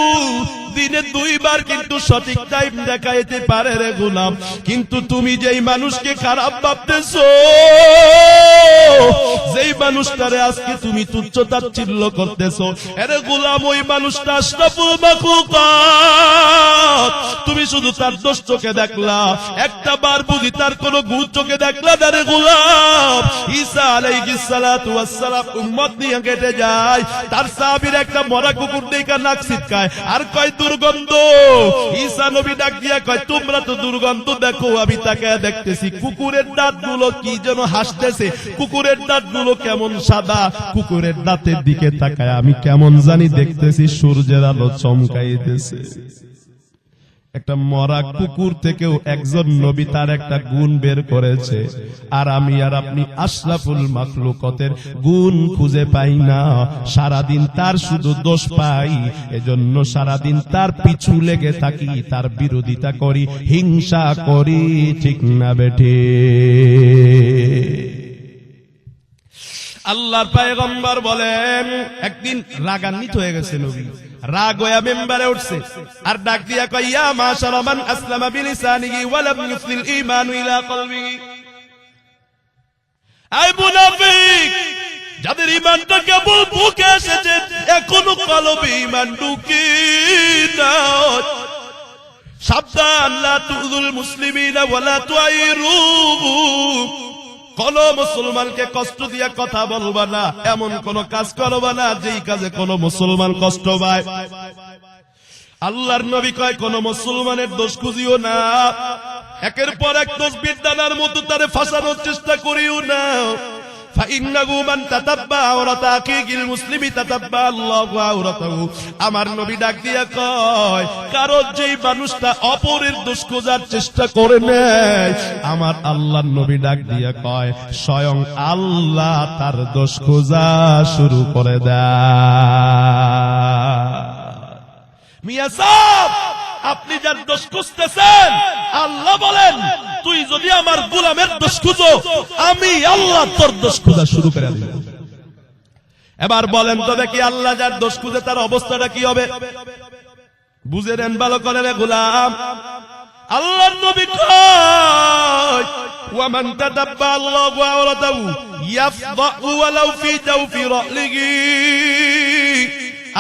দিনে 2 বার কিন্তু সঠিক টাইম দেখাইতে পারে রে গোলাম। কিন্তু তুমি যেই মানুষকে খারাপ ভাবতেছো, যেই মানুষটারে আজকে তুমি তুচ্ছ তাচ্ছিল্য করতেছো, আরে গোলাম ওই মানুষটা আশরাফুল মাখলুকাত, তুমি শুধু তার দোষ চোখে দেখলা, একটা বার বুঝি তার কোন গুণ চোখে দেখলা না রে গোলাম। ঈসা আলাইহিস সালাতু ওয়াস সালাম উম্মত নিয়ে কেটে যায়, তার সাহাবীর একটা মরা কুকুর দেখা নাক ছিটকায় আর কয় দুর্গন্ধ। ঈসা নবী ডাক দিয়া কয় তোমরা তো দুর্গন্ধ দেখো, আমি তাকায় দেখতেছি কুকুরের দাঁতগুলো কি যেন হাসতেছে, কুকুরের দাঁতগুলো কেমন সাদা, কুকুরের দাঁতের দিকে তাকায় আমি কেমন জানি দেখতেছি সূর্যের আলো চমকাইতেছে। একটা মরা কুকুর থেকেও একজন নবী তার একটা গুণ বের করেছে, আর আমি আর আপনি আশরাফুল মাখলুকাতের গুণ খুঁজে পাই না। সারাদিন তার শুধু দোষ পাই, এজন্য সারাদিন তার পিছু লেগে থাকি, তার বিরোধিতা করি, হিংসা করি, ঠিক না বেঠে? আল্লাহর পয়গম্বর বলেন, একদিন রাগান্বিত হয়ে গেছে নবী, রাগ হয়ে মেম্বারে উঠছে আর ডাক দিয়া কয় ইয়া মাশারা মান আসলামা বিলিসানিহি ওয়া লাম ইউসলিল ঈমানু ইলা কলবিহি। আই মুনাফিক, যাদের ঈমানটা কেবল বুকে এসেছে, এখনো কলবে ঈমান ঢুকে নাই, সাবধান, লা তুযুল মুসলিমিনা ওয়া লা তুআইরু, কোন মুসলমানকে কষ্ট দিয়া কথা বলবা না, এমন কোন কাজ করবা না যেই কাজে কোন মুসলমান কষ্ট পায়। আল্লাহর নবী কয় কোন মুসলমানের দোষ খুঁজিও না, একের পর এক দোষ বিদ্যানার মতো তারে ফাঁসানোর চেষ্টা করিও না। ফাইন্নাহু মান তাতাব্বা আওরাতা আখিহিল মুসলিমি তাতাব্বা আল্লাহু আওরাতাহু। আমার নবী ডাক দিয়া কয়, কারণ যেই মানুষটা অপরের দোষ খোঁজার চেষ্টা করে নেয়, আমার আল্লাহর নবী ডাক দিয়া কয় স্বয়ং আল্লাহ তার দোষ খোঁজা শুরু করে দেয়। মিয়া সাহেব, আপনি যার দোষ খুঁজতেছেন, আল্লাহ বলেন তুই যদি আমার গোলামের দোষ খুঁজো, আমি আল্লাহ তোর দোষ খোঁজা শুরু করে দেব। এবার বলেন তো দেখি, আল্লাহ যার দোষ খুঁজে তার অবস্থাটা কি হবে? বুঝে নেন ভালো করে রে গোলাম। আল্লাহর নবী কয় ওয়া মান তাদাব্বা আল্লাহু আওরাতাহু ইয়াফদাহু ওয়ালাউ ফি জাওফি রাহলিহি।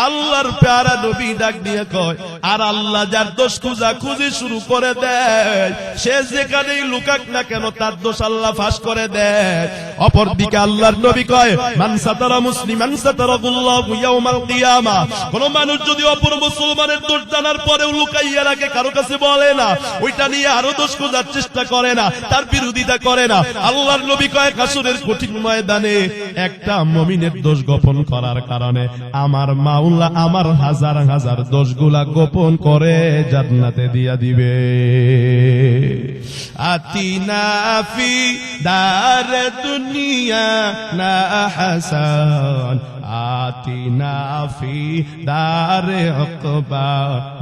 আল্লাহর প্যারা নবী ডাক দিয়ে কয়, আর আল্লাহ যার দোষ খুঁজাখুঁজি শুরু করে দেয়, সে যেখানেই লুকাক না কেন তার দোষ আল্লাহ ফাঁস করে দেয়। অপরদিকে আল্লাহর নবী কয়, মান সাতারা মুসলিমান সাতারাহুল্লাহু ইয়াউমাল কিয়ামা। কোন মানুষ যদি অপর মুসলমানের দোষ জানার পরেও লুকাইয়া রাখে, কারো কাছে বলে না, ওইটা নিয়ে আরো দোষ খোঁজার চেষ্টা করে না, তার বিরোধিতা করে না, আল্লাহর নবী কয় হাসরের কঠিন ময়দানে একটা মুমিনের দোষ গোপন করার কারণে আমার মাওলা আমার হাজার হাজার দোষগুলা গোপন করে জান্নাতে দিয়া দিবে। আতিনা ফি দার দুনিয়া না হাসান, আতিনা ফি দারে উকবা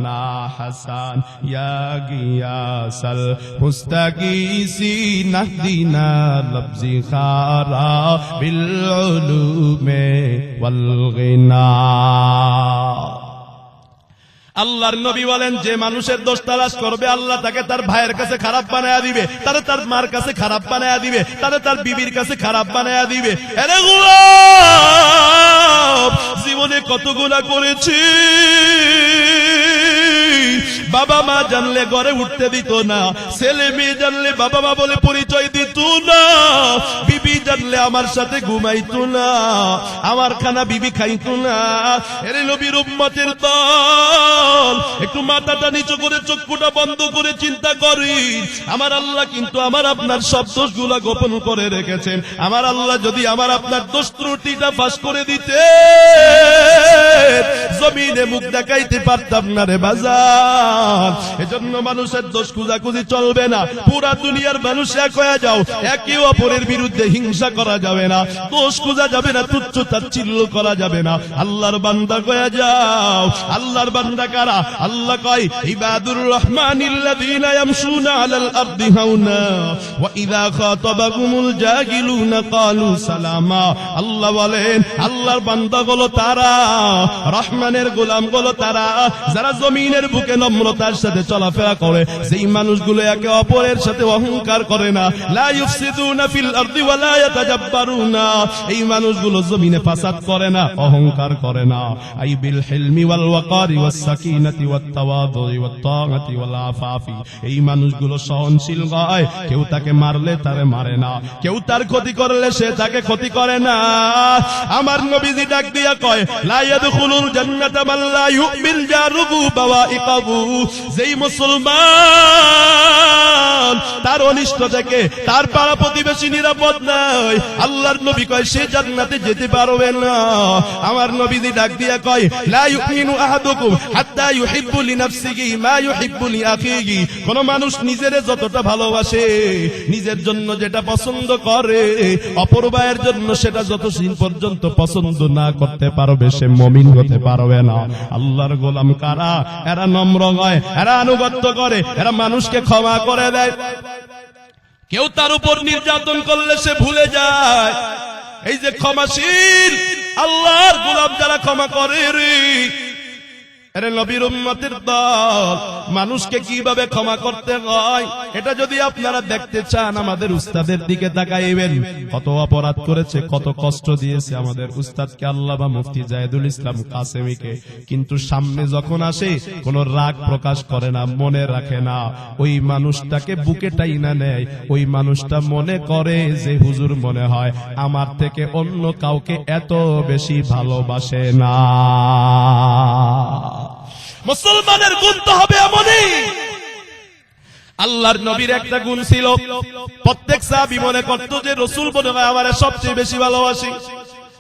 না হাসান, ইয়া গিয়াসাল মুস্তাগীসিন নাহদিনা লফজি খারা বিল উলুমে ওয়াল গিনা। আল্লাহর নবী বলেন, যে মানুষের দোষ তালাশ করবে আল্লাহ তাকে তার ভাইয়ের কাছে খারাপ বানায়া দিবে, তারে তার মার কাছে খারাপ বানায়া দিবে, তারে তার বিবির কাছে খারাপ বানায়া দিবে। আরে গোলাম, জীবনে কত গুনাহ করেছি, বাবা মা জানলে ঘরে উঠতে দিত না, ছেলে মেয়ে জানলে বাবা মা বলে পরিচয় দিত না, বিবি জানলে আমার সাথে ঘুমাইতো না, আমার খানা বিবি খাইতো না। এর নবীর উম্মতের দল, একটু মাথাটা নিচু করে চক্ষুটা বন্ধ করে চিন্তা করি, আমার আল্লাহ কিন্তু আমার আপনার সব দোষগুলা গোপন করে রেখেছেন। আমার আল্লাহ যদি আমার আপনার দোষ ত্রুটিটা ফাঁস করে দিতে, জমিনে মুখ দেখাইতে পারতাম না রে বাজার। এজন্য মানুষের দোষ খুঁজাখুঁজি চলবে না, পুরা দুনিয়ার মানুষ এক হয়ে যাও, একে অপরের বিরুদ্ধে হিংসা করা যাবে না, দোষ খুঁজা যাবে না, তুচ্ছ তাচ্ছিল্য করা যাবে না, আল্লাহর বান্দা হয়ে যাও। আল্লাহর বান্দা কারা? আল্লাহ কয়, ইবাদুর রহমানিল্লাযীনা ইয়ামশুনা আলাল আরদি হাওনা ওয়া ইযা খাতাবাহুমুল জাহিলুনা ক্বালু সালামা। আল্লাহ বলেন, আল্লাহর বান্দা গুলো তারা, রহমানের গোলাম গুলো তারা, যারা জমিনের বুকে নম্রতার সাথে চলাফেরা করে, যেই মানুষগুলো একে অপরের সাথে অহংকার করে না, লা ইফসিদুনা ফিল আরদি ওয়া লা ইয়াতাজাব্বারুনা, এই মানুষগুলো জমিনে ফাসাদ করে না, অহংকার করে না। আই বিল হিলমি ওয়াল ওয়াকারি ওয়াস সাকিনাতি ওয়াত তাওয়াদুই ওয়াত তাআতি ওয়াল আফাফি, এই মানুষগুলো সহনশীল হয়, কেউ তাকে মারলে তারে মারে না, কেউ তার ক্ষতি করলে সে তাকে ক্ষতি করে না। আমার নবীজি ডাক দিয়া কয়, লা ইয়াদখুলুল জান্নাতা মান লা ইউমিল জারুহু বাওয়াইকাহু, যেই মুসলমান তার অনিষ্ট থেকে তার পাড়া প্রতিবেশী নিরাপদ নাই, আল্লাহর নবী কয় সে জান্নাতে যেতে পারবে না। আমার নবীজি ডাক দিয়া কয়, লা ইউমিনু আহাদুকুম হাত্তা ইউহিব্বু লিনাফসিহি মা ইউহিব্বু লিআখিহি, কোন মানুষ নিজেরে যতটা ভালোবাসে, নিজের জন্য যেটা পছন্দ করে, অপর ভাইয়ের জন্য সেটা যতদিন পর্যন্ত পছন্দ না করতে পারবে সে মুমিন হতে পারবে না। আল্লাহর গোলাম কারা? এরা নম্র হয়, এরা আনুগত্য করে, এরা মানুষকে ক্ষমা করে দেয়। কেউ তার উপর নির্যাতন করলে সে ভুলে যায়, এই যে ক্ষমাশীল আল্লাহর গোলাম যারা ক্ষমা করে রে, আরে নবীর উম্মতের দল, মানুষকে কিভাবে ক্ষমা করতে হয় এটা যদি আপনারা দেখতে চান, আমাদের উস্তাদের দিকে তাকাইবেন। কত অপরাধ করেছে, কত কষ্ট দিয়েছে আমাদের উস্তাদকে আল্লামা মুফতি জায়েদুল ইসলাম কাসেমীকে, কিন্তু সামনে যখন আসে কোন রাগ প্রকাশ করে না, মনে রাখে না, ওই মানুষটাকে বুকে টাইনা নেয়, ওই মানুষটা মনে করে যে হুজুর মনে হয় আমার থেকে অন্য কাউকে এত বেশি ভালোবাসে না। মুসলমানের গুণ তো হবে এমনই। আল্লাহর নবীর একটা গুণ ছিল, প্রত্যেক সাহাবী মনে করত যে রাসূল মনে হয় আমারে সবচেয়ে বেশি ভালোবাসে।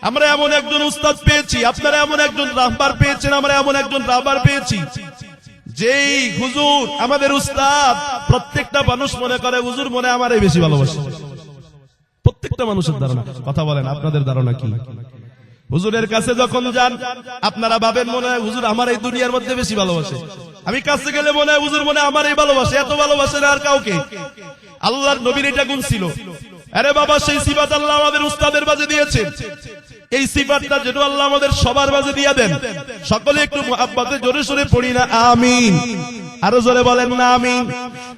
আমরা এমন একজন উস্তাদ পেয়েছি, আপনারা এমন একজন রাহবার পেয়েছেন, আমরা এমন একজন রাহবার পেয়েছি, যেই হুজুর আমাদের উস্তাদ, প্রত্যেকটা মানুষ মনে করে হুজুর মনে হয় আমারে বেশি ভালোবাসে। প্রত্যেকটা মানুষের ধারণা। কথা বলেন, আপনাদের ধারণা কি? হুজুরের কাছে যখন যান আপনারা ভাবেন মনে হয় হুজুর আমার এই দুনিয়ার মধ্যে বেশি ভালোবাসে, আমি কাছে গেলে মনে হয় হুজুর মনে আমার এই ভালোবাসে, এত ভালোবাসে না আর কাউকে। আল্লাহর নবীর এটা গুণ ছিল। আরে বাবা, সেই সিফাত আল্লাহ আমাদের উস্তাদের মাঝে দিয়েছেন, এই সিফাতটা যেন আল্লাহ আমাদের সবার মাঝে দিয়ে দেন। সকলে একটু মুহাব্বতে জোরে সোরে পড়ি না আমিন। আরো জোরে বলেন না আমিন।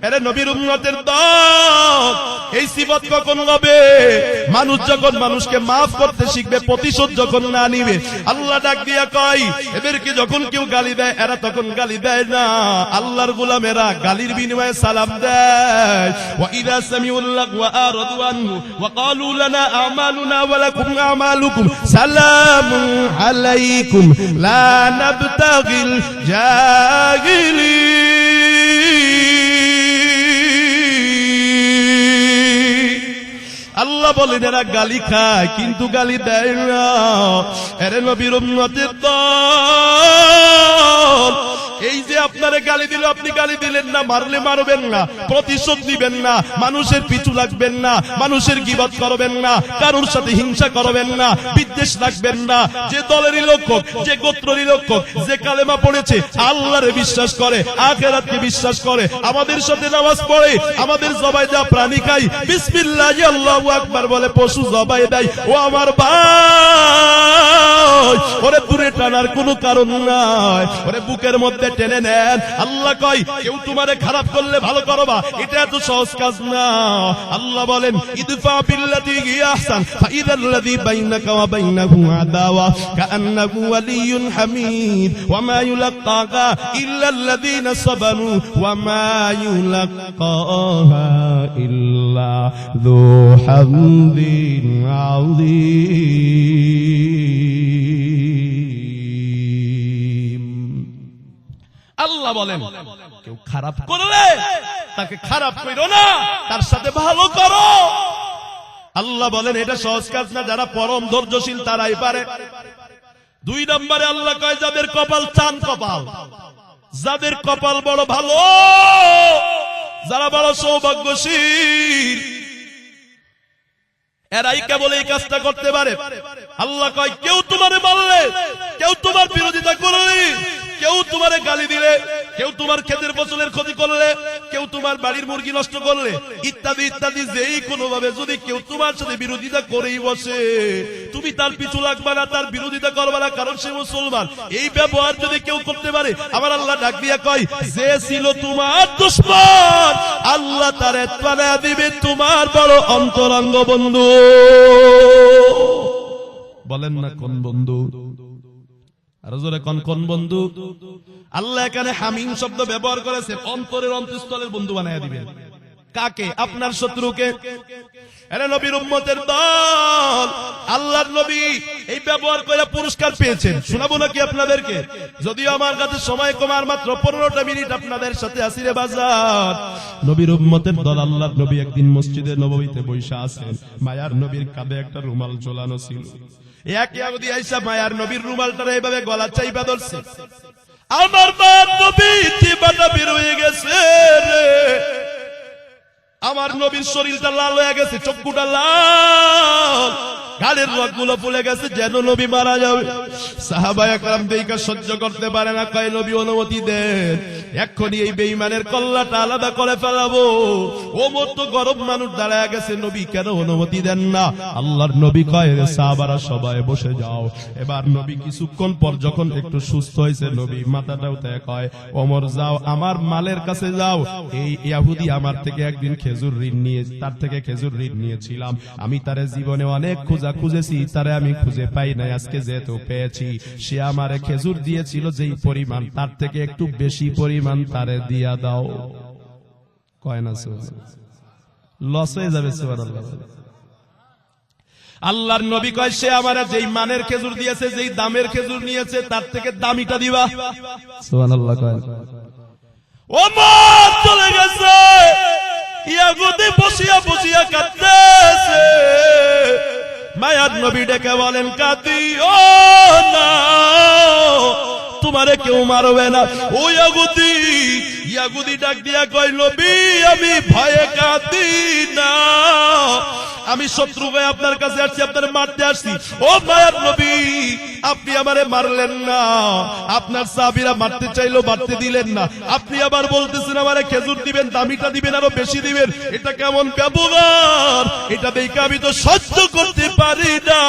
আরে নবীর উম্মতের দল, এই সিফত কখন হবে? মানুষ যখন মানুষকে মাফ করতে শিখবে, প্রতিশোধ যখন না নিবে। আল্লাহ ডাক দিয়া কয়, এদেরকে যখন কেউ গালি দেয় এরা তখন গালি দেয় না, আল্লাহর গোলামেরা গালির বিনিময়ে সালাম দেয়। ওয়া ইযা সামিউল লাগওয়া আরাদু আনহু ওয়া ক্বালু লানা আমালুনা ওয়া লাকুম আমালুকুম সালামুন আলাইকুম লা নাবতাগিল জাহিলিন। আল্লাহ বলেন এরা গালি খায় কিন্তু গালি দেয় না। আরে নবীর উম্মতের দল, এই যে আপনারে গালি দিল, আপনি গালি দিলেন না, মারলে মারবেন না, প্রতিশোধ নিবেন না, মানুষের পিছু লাগবেন না, মানুষের গীবত করবেন না, কারোর সাথে হিংসা করবেন না, বিদ্বেষ রাখবেন না। যে দলেরই লোক হোক, যে গোত্রেরই লোক হোক, যে কালেমা পড়েছে, আল্লাহরে বিশ্বাস করে, আখিরাতকে বিশ্বাস করে, আমাদের সাথে নামাজ পড়ে, আমাদের জবাই দেওয়া প্রাণী খাই, বিসমিল্লাহ আল্লাহু আকবার বলে পশু জবাই দেয়, ও আমার ভাই, ওরে দূরে টানার কোনো কারণ নাই, ওরে বুকের মধ্যে টেনে নেন। আল্লাহ কয় কেউ তোমারে খারাপ করলে ভালো করবা, এটা এত সহজ কাজ না। আল্লাহ বলেন ইদফা বিল্লাতি হিয়া আহসান ফাইযাল্লাযী বাইনাকা ওয়া বাইনাহু আদাওয়া কাআন্নাহু ওয়ালিয়্যুন হামিদ ওয়া মা ইউলাক্কাহা ইল্লাল্লাযীনা সাবারু ওয়া মা ইউলাক্কাহা ইল্লা যু হামদিন আযীম। আল্লাহ বলেন কেউ খারাপ করলে তাকে খারাপ কইরো না, তার সাথে ভালো করো। আল্লাহ বলেন এটা সহজ কাজ না, যারা পরম ধৈর্যশীল তারাই পারে। 2 নম্বরে আল্লাহ কয় যাদের কপাল চান কপাল, যাদের কপাল বড় ভালো, যারা বড় সৌভাগ্যশীল, এরাই কেবল এই কাজটা করতে পারে। আল্লাহ কয় কেউ তোমারে মারলে, কেউ তোমার বিরোধিতা করলে, কেউ তোমারে গালি দিলে, কেউ তোমার ক্ষেতের ফসলের ক্ষতি করলে, কেউ তোমার বাড়ির মুরগি নষ্ট করলে, ইত্যাদি ইত্যাদি, যেই কোনো ভাবে যদি কেউ তোমার সাথে বিরোধিতা করেই বসে, তুমি তার পিছু লাগবা না, তার বিরোধিতা করবা না, কারণ সে মুসলমান। এই ব্যবহার যদি কেউ করতে পারে, আমার আল্লাহ ডাক দিয়া কয় যে ছিল তোমার দুশমন, আল্লাহ তারে বানায়া দিবে তোমার বড় অন্তরঙ্গ বন্ধু। বলেন না কোন বন্ধু? আর জোরে কোন বন্ধু? আল্লাহ এখানে হামিম শব্দ ব্যবহার করেছে, অন্তরের অন্তঃস্থলের বন্ধু বানায়া দিবেন। কাকে? আপনার শত্রুকে। আরে নবীর উম্মতের দল, আল্লাহর নবী এই ব্যবহার করে পুরস্কার পেয়েছেন। শোনাবো নাকি আপনাদেরকে? যদিও আমার কাছে সময় কম, আর মাত্র 15টা মিনিট আপনাদের সাথে আসিরে বাজার। নবীর উম্মতের দল, আল্লাহর নবী একদিন মসজিদে নববীতে বসে আছেন, মায়ার নবীর কাঁধে একটা রুমাল ঝোলানো ছিল। এক ইহুদি আইসা মায়ার নবীর রুমালটা এইভাবে গলা চাইবা ধরছে। আমার মার নবী জিহ্বাটা বের হয়ে গেছে রে, আমার নবীর শরীরটা লাল হয়ে গেছে, চক্ষুটা লাল, গালের রগগুলো ফুলে গেছে, যেন নবী মারা যাবে। সাহাবায়ে কেরাম দেখা সহ্য করতে পারে না, কয় নবী অনুমতি দেন, এক্ষুনি এই বেঈমানের কল্লাটা আলাদা করে ফেলাবো। ও মত গরম মানুষ দাঁড়ায় গেছে, নবী কেন অনুমতি দেন না? আল্লাহর নবী কয় সাহাবারা সবাই বসে যাও। এবার নবী কিছুক্ষণ পর যখন একটু সুস্থ হয়েছে, নবী মাথাটা উঠায় কয় ওমর যাও, আমার মালের কাছে যাও, এই ইহুদি আমার থেকে একদিন খেজুর ঋণ নিয়ে, তার থেকে খেজুর ঋণ নিয়েছিলাম, আমি তারে জীবনে অনেক খুঁজেছি, তারে আমি খুঁজে পাই নাই, আজকে যেহেতু পেয়েছি, সে আমারে খেজুর দিয়েছিল যেই পরিমাণ, তার থেকে একটু বেশি পরিমাণ তারে দিয়া দাও। কয় না লস হয়ে যাবে? সুবহানাল্লাহ। আল্লাহর নবী কয় সে আমারে যেই মানের খেজুর দিয়েছে, যেই দামের খেজুর নিয়েছে, তার থেকে দামিটা দিবা। সুবহানাল্লাহ। কয় ওমর চলে গেছে, ইহুদি বসিয়া বসিয়া কাঁদতেছে। মায়ার নবী ডেকে বলেন কাঁদিও না, তোমারে কেউ মারবে না। ও ইহুদি ডাক দিয়া কয় নবী আমি ভয়ে কাঁদি না, আমি শত্রু হয়ে আপনার কাছে আসছি, আপনার মারতে আসছি। ও মায়ার নবী আপনি আমারে মারলেন না, আপনার সাহাবীরা মারতে চাইলো, মারতে দিলেন না, আপনি আবার বলতেছেন আমারে খেজুর দিবেন, দামিটা দিবেন, আরো বেশি দিবেন, এটা কেমন ব্যবহার? এটা দেখে আমি তো সহ্য করতে পারি না,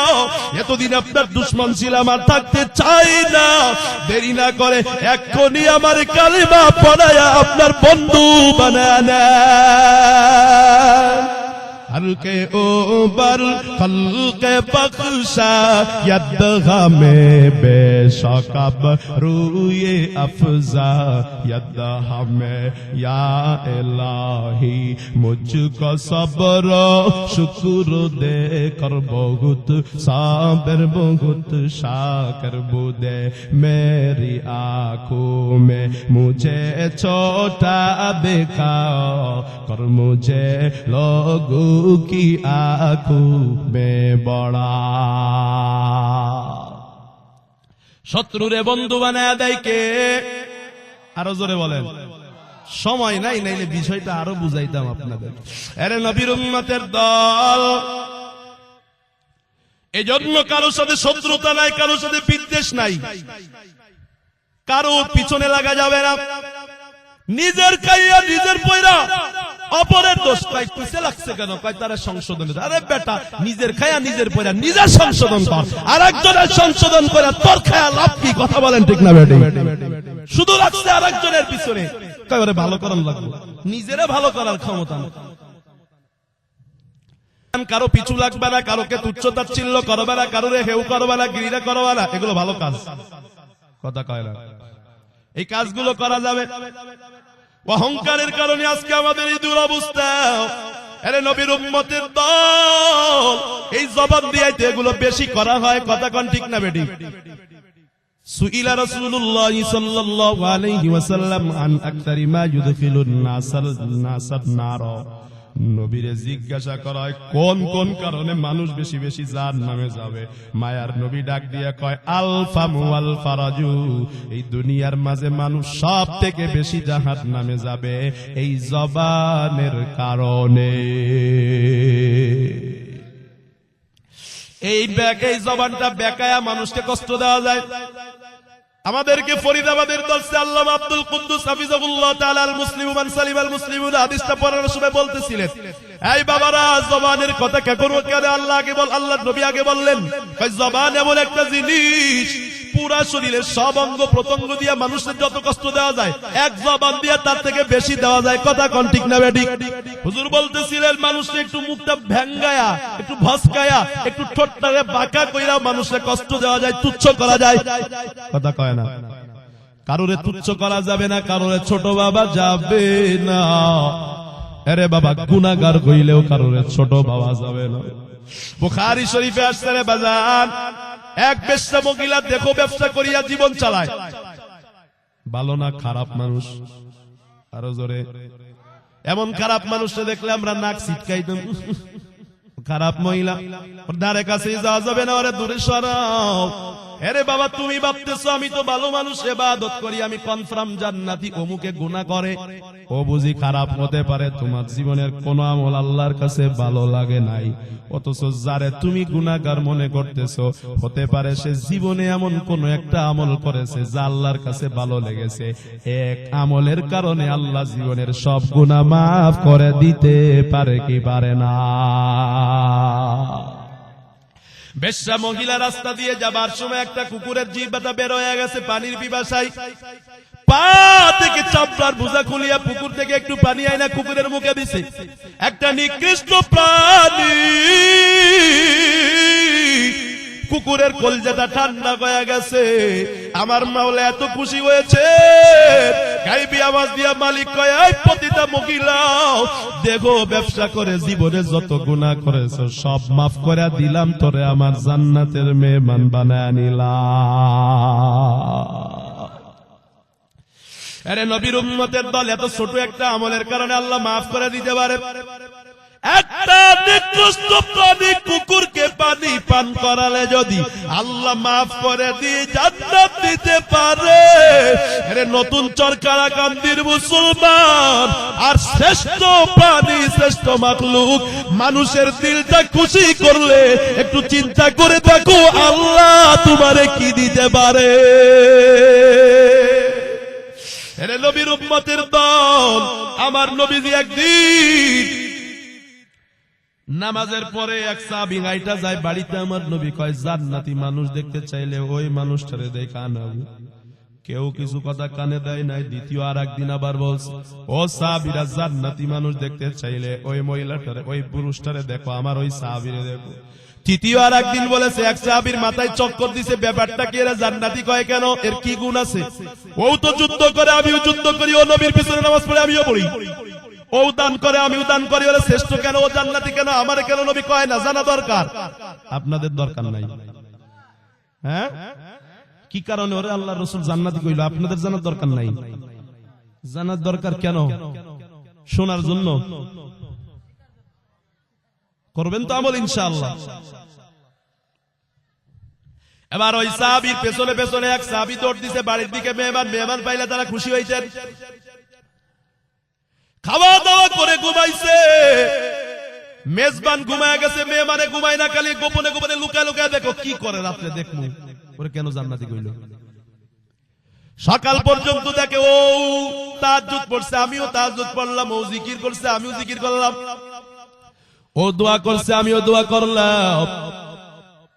এতদিন আপনার দুশমন ছিলাম, আর থাকতে চাই না। দেরি না করে এক্ষুনি আমার কালিমা পড়ায়া আপনার বন্ধু বানায় নেন। हल्के ऊपर खल्के बख्शा यद्गा में बेशकब रूए अफजा यद्गा में या इलाही मुझको सब्र शुक्र दे कर बहुत साबिर बहुत शाकर बुदे मेरी आंखों में मुझे छोटा देखा कर मुझे लोगों की आंखों में बड़ा। শত্রুরে বন্ধু বানায় দেয় কে? আরো জোরে বলেন। সময় নাই, নাইলে বিষয়টা আরো বুঝাইতাম আপনাদের। আরে নবীর উম্মতের দল, এজন্য কারোর সাথে শত্রুতা নাই, কারোর সাথে বিদ্বেষ নাই, কারো পিছনে লাগা যাবে না। নিজের কাইয়া নিজের পয়রা অপরের দোষ কয় পিছে লাগছে কেন, কয় তারা সংশোধন। আরে বেটা, নিজের খায়া নিজের পয়রা নিজের সংশোধন কর, আর একজনের সংশোধন করে তোর খায়া লাভ কি? কথা বলেন ঠিক না বেটি? শুধু লাগছে আর একজনের পিছনে, কয় ওরে ভালো করার লাগবে, নিজেরে ভালো করার ক্ষমতা নেই। কারো পিছু লাগবে না, কারোকে তুচ্ছতাচ্ছিল্য করবে না, কারোরে হেউ করবে না, গিরিরা করবে না, এগুলো ভালো কাজ। কথা কয় না, এই কাজগুলো করা যাবে। অহংকারের কারণে আজকে আমাদের এই দুরবস্থা। আরে নবীর উম্মতের দল, এই জবান দিয়ে এগুলো বেশি করা হয়। কথা কোন ঠিক না বেটি? সুইলা রাসূলুল্লাহ সাল্লাল্লাহু আলাইহি ওয়াসাল্লাম আন আকতারি মা ইউদখিলুন নাসাল নার। নবীরে জিজ্ঞাসা করা হয় কোন কোন কারণে মানুষ বেশি বেশি জাহান্নামে যাবে। মায়ার নবী ডাক দিয়ে কয় আল ফামু ওয়াল ফারাজু। এই দুনিয়ার মাঝে মানুষ সব থেকে বেশি জাহান্নামে যাবে এই জবানের কারণে। এই জবানটা বেকায়া মানুষকে কষ্ট দেওয়া যায়। আমাদেরকে ফরিদাবাদের দর্শে আল্লামা আব্দুল কুদ্দুস হাফিজাহুল্লাহ তাআলা আল মুসলিমু মান সালিমাল মুসলিমুন হাদিসটা পড়ার সময় বলতেছিলেন, এই বাবারা, জবানের কথা কে করব? কেন আল্লাহ আগে বল, আল্লাহর নবী আগে বললেন, কই জবান এমন একটা জিনিস, পুরা শরীরের সব অঙ্গ প্রত্যঙ্গ দিয়ে মানুষের যত কষ্ট দেওয়া যায়, এক জবান দিয়ে তার থেকে বেশি দেওয়া যায়। কথা কোন ঠিক না বেটি? হুজুর বলতেছিলেন, মানুষকে একটু মুখটা ভেঙ্গায়া, একটু ভসকায়া, একটু ঠোঁটটারে বাঁকা কইরা মানুষের কষ্ট দেওয়া যায়, তুচ্ছ করা যায়। কথা কয় না? কারোরে তুচ্ছ করা যাবে না, কারোরে ছোট বাবা যাবে না। আরে বাবা, গুনাহগার কইলেও কারোরে ছোট বাবা যাবে না। বুখারী শরীফে আসছে রে বাজান, এক বেশ্যা মহিলা দেখো ব্যবসা করিয়া জীবন চালায়। ভালো না খারাপ মানুষ? আরো জোরে। এমন খারাপ মানুষকে দেখলে আমরা নাক ছিটকাইতাম। খারাপ মহিলা, ওর ধারে কাছে যাওয়া যাবে না, ওরে দূরে সরাও। আরে বাবা, তুমি ভাবতেছো আমি তো ভালো মানুষ, ইবাদত করি, আমি কনফার্ম জান্নাতি, অমুকে গুনাহ করে, ও বুঝি খারাপ হতে পারে। তোমার জীবনের কোন আমল আল্লাহর কাছে ভালো লাগে নাই, অথচ যারে তুমি গুনাহগার মনে করতেছো, হতে পারে সে জীবনে এমন কোন একটা আমল করেছে যা আল্লাহর কাছে ভালো লেগেছে। এক আমলের কারণে আল্লাহ জীবনের সব গুনাহ মাফ করে দিতে পারে কি পারে না? বেশ্যা মহিলা রাস্তা দিয়ে যাবার সময় একটা কুকুরের জিহ্বাটা বের হয়ে গেছে পানির পিপাসায়। পা থেকে চামড়ার বোঝা খুলিয়া পুকুর থেকে একটু পানি আইনা কুকুরের মুখে দিছে। একটা নিকৃষ্ট প্রাণী, কুকুরের কলজাটা ঠান্ডা হয়ে গেছে। আমার মাওলা এত খুশি হয়েছে, গাইবি আওয়াজ দিয়া মালিক কয়, এই প্রতিটা মহিলা দেখো, ব্যবসা করে জীবনে যত গুনাহ করেছো সব মাফ করে দিলাম, তোরে আমার জান্নাতের মেহমান বানায় নিলাম। আরে নবীর উম্মতের দল, এত ছোট একটা আমলের কারণে আল্লাহ মাফ করে দিতে পারে। একটা নিকৃষ্ট প্রাণী কুকুরকে পানি পান করালে যদি আল্লাহ মাফ করে দিয়ে জান্নাত দিতে পারে, আরে নতুন চরকারাকান্দির মুসলমান আর শ্রেষ্ঠ প্রাণী, শ্রেষ্ঠ মাখলুক, মানুষের দিলটা খুশি করলে একটু চিন্তা করে দেখো আল্লাহ তোমারে কি দিতে পারে। আরে নবীর উম্মতের দল, আমার নবীজি একদিন নামাজের পরে এক সাহাবী গাইটা যায় বাড়িতে। আমার নবী কয়, জান্নাতি মানুষ দেখতে চাইলে ওই মানুষটারে দেখা আনাবো। কেউ কিছু কথা কানে দেয় নাই। দ্বিতীয় আর একদিন আবার বলছে, ও সাহাবীরা, জান্নাতি মানুষ দেখতে চাইলে ওই মহিলাটারে, ওই পুরুষটারে দেখো, আমার ওই সাহাবীরে দেখো। তৃতীয় আর একদিন বলেছে, এক সাহাবীর মাথায় চক্কর দিছে, ব্যাপারটা কি, এরা জান্নাতি কয় কেন, এর কি গুণ আছে? ও তো যুদ্ধ করে, আমিও যুদ্ধ করি, ও নবীর পিছনে নামাজ পড়ে, আমিও পড়ি, ও দান করে, আমিও দান করি, ওরা শ্রেষ্ঠ কেন, ও জান্নাতি কেন, আমারে কেন নবী কয় না? জানা দরকার। আপনাদের দরকার নাই। হ্যাঁ, কি কারণে ওরে আল্লাহ রাসূল জান্নাতি কইলো, আপনাদের জানার দরকার নাই? জানার দরকার কেন? শোনার জন্য। করবেন তো আমল ইনশাআল্লাহ। এবার ওই সাহাবীর পেছনে পেছনে এক সাহাবী দৌড় দিছে বাড়ির দিকে। মেহমান পাইলে তারা খুশি হয়েছেন, খাওয়া দাওয়া করে ঘুমাইছে। মেজবান ঘুমায় গেছে, মেহমানে ঘুমায় না, খালি গোপনে গোপনে লুকায় লুকায় দেখো কি করে রাত্রে, দেখবো ওরে কেন জান্নাতি কইল। সকাল পর্যন্ত দেখে ও তাহাজ্জুদ পড়ছে, আমিও তাহাজ্জুদ পড়লাম, ও জিকির করছে, আমিও জিকির করলাম, ও দোয়া করছে, আমিও দোয়া করলাম।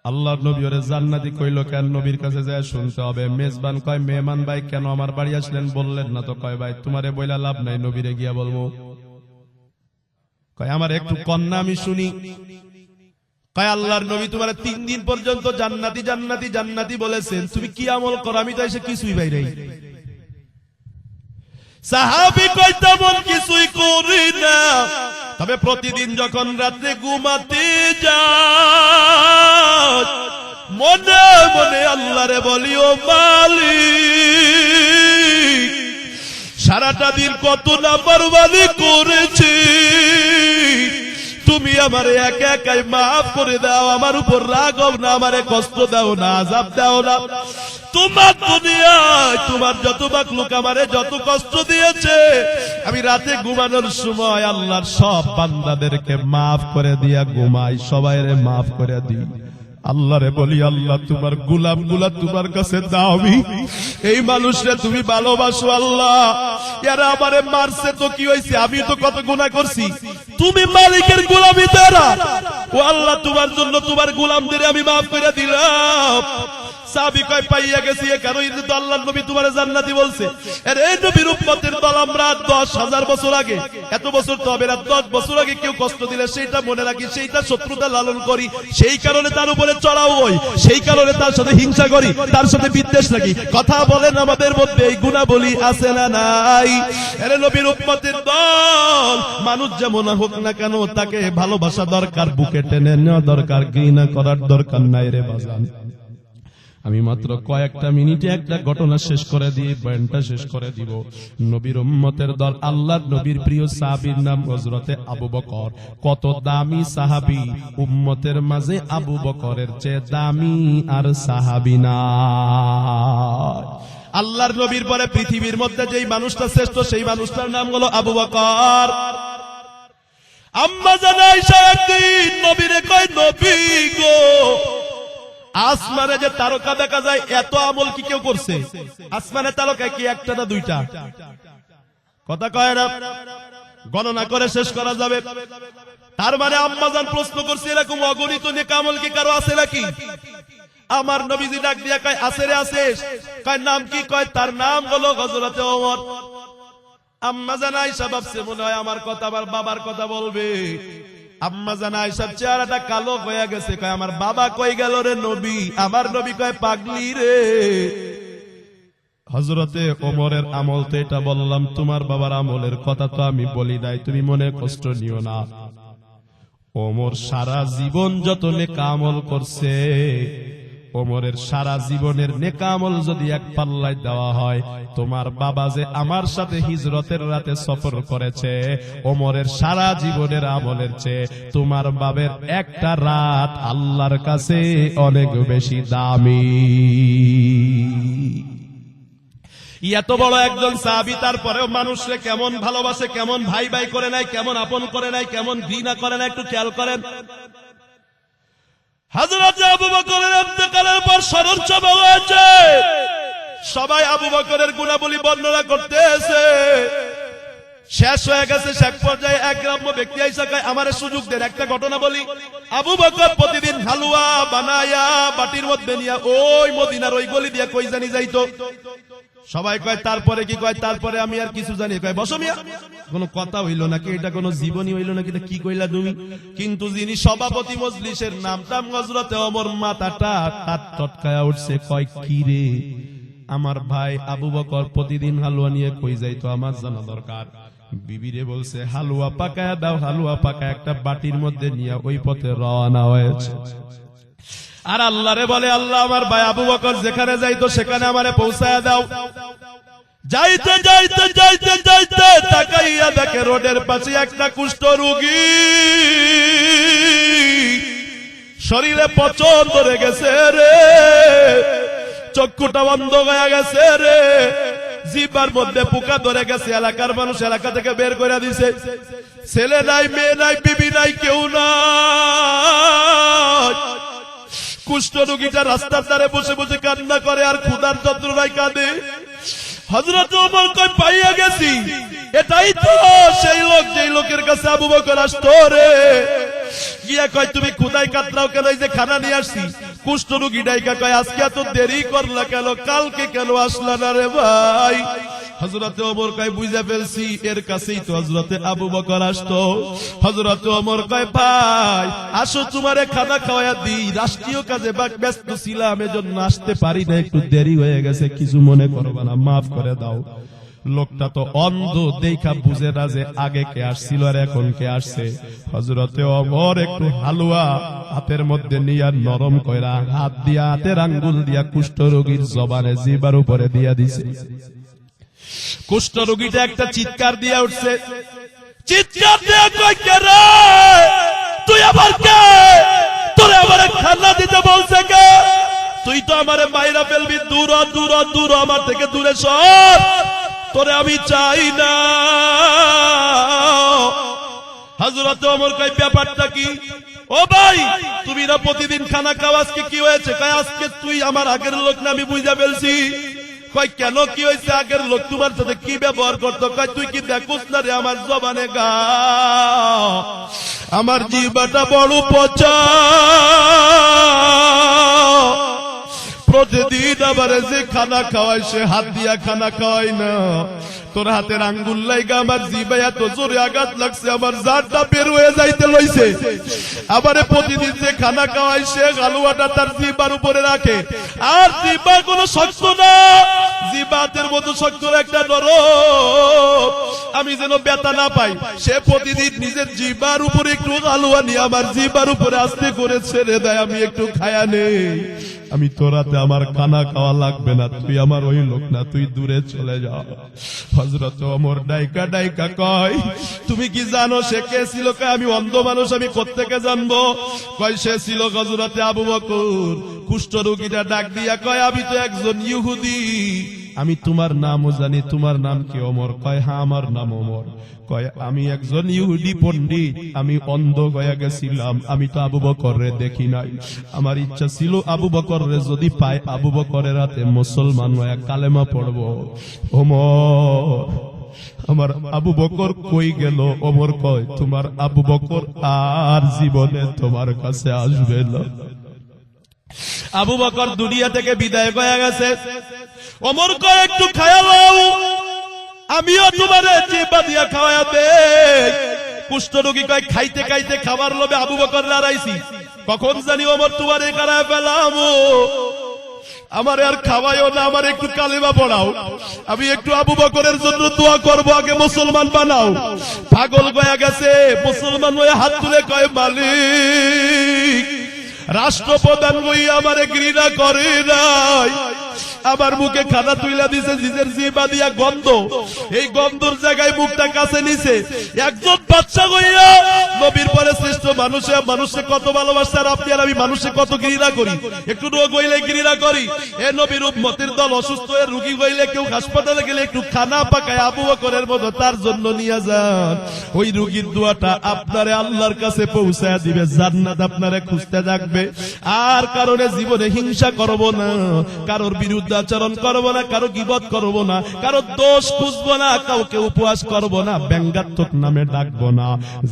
আল্লাহর নবী ওরে জান্নাতি কইল কেন? নবীর কাছে যায় শুনতে হবে। মেজবান কয়, মেহমান ভাই কেন আমার বাড়ি আসলেন, বললেন না তো? কয়, ভাই তোমারে বইলা লাভ নাই, নবীরে গিয়া বলবো। কয়, আমার একটু কন্যা আমি শুনি। কয়, আল্লাহর নবী তোমার 3 দিন পর্যন্ত জান্নাতি জান্নাতি জান্নাতি বলেছেন, তুমি কি আমল করো? আমি তো এসে কিছুই বাইরে। সাহাবী কয়, তেমন কিছুই করি না, তবে প্রতিদিন যখন রাতে ঘুমাতে যাই মনে মনে আল্লাহরে বলি, ও মালিক, সারাটা দিন কত নাফরমানি করেছি, তুমি আমারে একা একাই মাফ করে দাও, আমার উপর রাগ হও না, আমারে কষ্ট দাও না, আযাব দাও না। তোমার দুনিয়ায় তোমার যত মাখলুক আমারে যত কষ্ট দিয়েছে, আমি রাতে ঘুমানোর সময় আল্লাহর সব বান্দাদেরকে মাফ করে দিয়া ঘুমাই, সবাইরে মাফ করে দিই। আল্লাহরে বলি, আল্লাহ তোমার গোলামগুলা তোমার কাছে দাওমি, এই মানুষরে তুমি ভালোবাসো আল্লাহ, এরা আমারে মারছে তো কি হয়েছে, আমি তো কত গুনাহ করছি, তুমি মালিকের গোলামি দ্বারা, ও আল্লাহ তোমার জন্য তোমার গোলামদের আমি মাফ করে দিলাম। সাহাবী কয়, পাইয়া গেছি, এ কারণে তো আল্লাহর নবী তোমারে জান্নাতি বলছে। আর এই নবীর উম্মতের দল আমরা 10,000 বছর আগে, এত বছর তো হবে না, 10 বছর আগে কেউ কষ্ট দিলে সেইটা মনে রাখি, সেইটা শত্রুতা লালন করি, সেই কারণে তার উপরে চড়াও হই, সেই কারণে তার সাথে হিংসা করি, তার সাথে বিদ্বেষ রাখি। কথা বলেন, আমাদের মধ্যে এই গুণাবলী আছে না নাই? আরে নবীর উম্মতের দল, মানুষ যেমন হোক না কেন তাকে ভালোবাসা দরকার, বুকে টেনে নেওয়া দরকার, ঘৃণা করার দরকার নাই রে বাজান। আমি মাত্র কয়েকটা মিনিটে একটা ঘটনা শেষ করে দিয়ে বয়ানটা শেষ করে দিব। নবীর উম্মতের দল, আল্লাহর নবীর প্রিয় সাহাবীর নাম হযরতে আবু বকর। কত দামি সাহাবী, উম্মতের মাঝে আবু বকরের চেয়ে দামি আর সাহাবী না। আল্লাহর নবীর পরে পৃথিবীর মধ্যে যেই মানুষটা শ্রেষ্ঠ, সেই মানুষটার নাম হলো আবু বকর। আম্মা জান আয়েশা একদিন নবীরে কয়, নবী গো, আসমানে যে তারকা দেখা যায়, এত আমল কি কেউ করছে? আসমানে তারকা কি একটা না দুইটা? কথা কয় না, গণনা করে শেষ করা যাবে। তার মানে আম্মাজান প্রশ্ন করছে, এরকম অগণিত নেক আমল কি কারো আছে নাকি? আমার নবীজি ডাক দিয়া কয়, আছে রে আছে। কয়, নাম কি? কয়, তার নাম হলো হযরতে ওমর। আম্মাজান আয়েশা ভাবছে মনে হয় আমার কথা আবার বাবার কথা বলবে। আম্মা জান আয়েশার চেহারাটা কালো হয়ে গেছে। কয়, আমার বাবা কই গেল রে নবী? আমার নবী কয়, পাগলি রে, হযরতে ওমরের আমল তো এটা বললাম, তোমার বাবার আমলের কথা তো আমি বলি নাই, তুমি মনে কষ্ট নিও না। ওমর সারা জীবন যত নেক আমল করছে, ওমরের সারা জীবনের নেক আমল যদি এক পাল্লায় দেওয়া হয়, তোমার বাবা যে আমার সাথে হিজরতের রাতে সফর করেছে, ওমরের সারা জীবনের আমলের চেয়ে তোমার বাবার একটা রাত আল্লাহর কাছে অনেক বেশি দামি। এত বড় একজন সাহাবী, তারপরেও মানুষকে কেমন ভালোবাসে, কেমন ভাই ভাই করে নাই, কেমন আপন করে নাই, কেমন ঘৃণা করে নাই, একটু খেয়াল করেন। হযরত আবু বকরের ইন্তেকালের পর স্মরণ সভা হয়েছে, সবাই আবু বকরের গুণাবলী বর্ণনা করতেছে। শেষ হয়ে গেছে, শেষ পর্যায়ে এক গ্রাম্য ব্যক্তি আইসা কয়, আমারে সুযোগ দেন, একটা ঘটনা বলি। আবু বকর প্রতিদিন হালুয়া বানায়া বাটির মধ্যে নিয়ে ওই মদিনার ওই গলি দিয়ে কই জানি যাইতো। সবাই কয় তারপরে কি, কয় তারপরে আমি আর কিছু জানি, কয় বসো মিয়া। কোনো কথা হইল নাকি, এটা কোনো জীবনী হইল নাকি, এটা কি কইলা তুমি? কিন্তু যিনি সভাপতি মজলিসের নামটা হযরতে ওমর, মাথাটা তার টটকায়া উঠছে, কয় কি রে, আমার ভাই আবু বকর প্রতিদিন হালুয়া নিয়ে কই যাইতো, আমার জানা দরকার। বিবিরে বলছে হালুয়া পাকায়া দাও, হালুয়া পাকায় একটা বাটির মধ্যে নিয়ে ওই পথে রওনা হয়েছে। আর আল্লাহরে বলে, আল্লাহ আমার ভাই আবু বকর যেখানে যাইতো সেখানে আমারে পৌঁছায়া দাও। যাইতে যাইতে যাইতে যাইতে তাকাইয়া দেখে রোডের পাশে একটা কুষ্ঠ রোগী, শরীরে পচন ধরে গেছে রে, চক্ষুটা বন্ধ হয়ে গেছে রে, জিহ্বার মধ্যে পোকা ধরে গেছে, এলাকার মানুষ এলাকা থেকে বের করে দিছে, ছেলে নাই মেয়ে নাই বিবি নাই কেউ নাই। কুষ্ঠ রোগীটা রাস্তার ধারে বসে বসে কান্না করে আর ক্ষুধার যন্ত্রণায় কাঁদে। হযরত ওমর কয় পাইয়া গেছি, এটাই তো সেই লোক যেই লোকের কাছে আবু বকর আসতো রে। গিয়া কয় তুমি ক্ষুধায় কাতরাও কেন, এই যে খানা নিয়ে আসছি। কুষ্ঠ রোগী ডাইকা কয় আজকে এত দেরি করলা কেন, কালকে কেন আসলা না রে ভাই? হযরতে ওমর কয় বুঝা ফেলছি, এর কাছেই তো হযরতে আবু বকর আসতো। হযরতে ওমর কয় ভাই আসো তোমারে খানা খাওয়ায়া দিই, রাষ্ট্রীয় কাজে ব্যস্ত ছিলাম এজন্য আসতে পারি না, একটু দেরি হয়ে গেছে, কিছু মনে করবা না, মাফ করে দাও। লোকটা তো অন্ধ, দেখা বুঝে না যে আগে কে আসছিল আর এখন কে আসছে। হযরতে ওমর একটু হালুয়া হাতের মধ্যে নিয়া নরম কইরা হাত দিয়া, হাতের আঙ্গুল দিয়া কুষ্ঠ রোগীর জবানে জিহ্বার উপরে দিয়া দিছে। কুষ্ঠ রোগীটা একটা চিৎকার দিয়া উঠছে, চিৎকার দিয়া কই কে রে, তুই আবার কে, তোরে আমারে খানা দিতে বলছে কে? তুই তো আমারে মাইরা ফেলবি, দূর দূর দূর, আমার থেকে দূরে সর, তোরে আমি চাই না। হযরত ওমর কয় ব্যাপারটা কি? ও ভাই তুমি না প্রতিদিন খানা খাও, আজকে কি হয়েছে? কয় আজকে তুই আমার আগের লোক না, আমি বুঝা ফেলছি। কয় কেন কি হয়েছে, আগের লোক তোমার সাথে কি ব্যবহার করতো? কয় তুই কি দেখোস না রে আমার জবানে গা, আমার জিহ্বাটা বড় পচা, প্রতিদিন আবার যে খানা খাওয়ায় সে হাত দিয়া খানা খাওয়াই না, তোর হাতের আঙ্গুল লাইগা আমার জিহ্বায় এত জোরে আঘাত লাগছে, আমার জানটা বের হয়ে যাইতে লইছে। আবারে প্রতিদিন যে খানা খাওয়ায় সে হালুয়াটা তার জিহ্বার উপরে রাখে, আর জিহ্বা কোনো শক্ত না, জিহ্বা হাতের মতো শক্ত একটা নরম, আমি যেন ব্যথা না পাই। সে প্রতিদিন নিজের জিহ্বার উপরে একটু হালুয়া নিয়ে আমার জিহ্বার উপরে আস্তে করে ছেড়ে দেয়, আমি একটু খায়া নেই, আমি তোরাতে আমার খানা খাওয়া লাগবে না, তুই আমার ওই লোক না, তুই দূরে চলে যা। হযরত ওমর ডাইকা ডাইকা কয় তুমি কি জানো সে কে ছিল? কয় আমি অন্ধ মানুষ, আমি কোত্থেকে জানবো? কয় সে ছিল হযরতে আবু বকর। কুষ্ঠ রোগীটা ডাক দিয়া কয় আমি তো একজন ইহুদি, আমি তোমার নামও জানি, তোমার নাম কি? ওমর। কয় হ্যাঁ আমার নাম ওমর। কয় আমি একজন ইহুদি পণ্ডিত, আমি অন্ধ হয়ে গেছিলাম, আমি তো আবু বকররে দেখি নাই, আমার ইচ্ছা ছিল আবু বকররে যদি পাই আবু বকরের হাতে মুসলমান হয়ে কালেমা পড়ব। ওমর আমার আবু বকর কই গেল? ওমর কয় তোমার আবু বকর আর জীবনে তোমার কাছে আসবে না। আবু বকর দুনিয়া থেকে বিদায় হয়ে গেছে। ওমর কয় একটু খায়া লও, আমিও তোমারে জিহ্বা দিয়া খাওয়ায়া দেই। কুষ্ঠ রোগী কয় খাইতে খাইতে খাবার লোভে আবু বকর লড়াইছি, কখন জানি ওমর তোমারে কারায় ফেলাম, আমারে আর খাওয়াইও না, আমার একটু কালেমা পড়াও, আমি একটু আবু বকরের জন্য দোয়া করব, আগে মুসলমান বানাও। পাগল হয়ে গেছে, মুসলমান হয়ে হাত তুলে কয় মালিক রাষ্ট্রপ্রধান হইয়া আমারে ঘৃণা করে নাই, আমার মুখে খানা তুইলা দিছে, নিজের জিহ্বা দিয়া গন্ধ, এই গন্ধর জায়গায় মুখটা কাছে নিছে। একজন বাদশা হইয়া নবীর পরে শ্রেষ্ঠ মানুষে মানুষে কত ভালোবাসে, আর আপনি আর আমি মানুষে কত ঘৃণা করি, একটু রোগ হইলে ঘৃণা করি। এ নবীর উম্মতের দল অসুস্থ হয়ে রোগী হইলে কেউ হাসপাতালে গেলে একটু খানা পাকায় আবু বকরের মতো তার জন্য নিয়ে যান, ওই রোগীর দোয়াটা আপনারে আল্লাহর কাছে পৌঁছায়া দিবে, জান্নাত আপনারে খুঁজতে থাকবে। আর কারণে জীবনে হিংসা করব না, কারোর বিরুদ্ধে বিরুদ্ধে আচরণ করব না, কারো গীবত করব না, কারো দোষ খুঁজবো না, কাউকে উপহাস করব না, ব্যঙ্গাত্মক নামে ডাকবো না।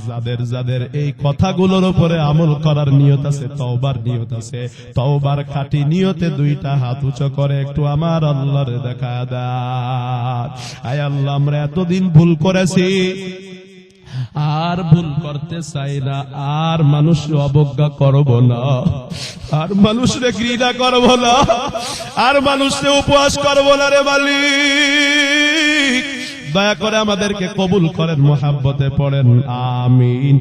যাদের যাদের এই কথাগুলোর উপরে আমল করার নিয়ত আছে, তওবার নিয়ত আছে, তওবার খাঁটি নিয়তে দুইটা হাত উঁচু করে একটু আমার আল্লাহর দেখা দাও। আয় আল্লাহ, আমরা এতদিন ভুল করেছি, আর ভুল করতে চাই না, আর মানুষ অবজ্ঞা করব না, আর মানুষরে ঘৃণা করব না, আর মানুষরে উপহাস করব না রে মালিক। দয়া করে আমাদেরকে কবুল করেন, মহাব্বতে পড়েন আমিন।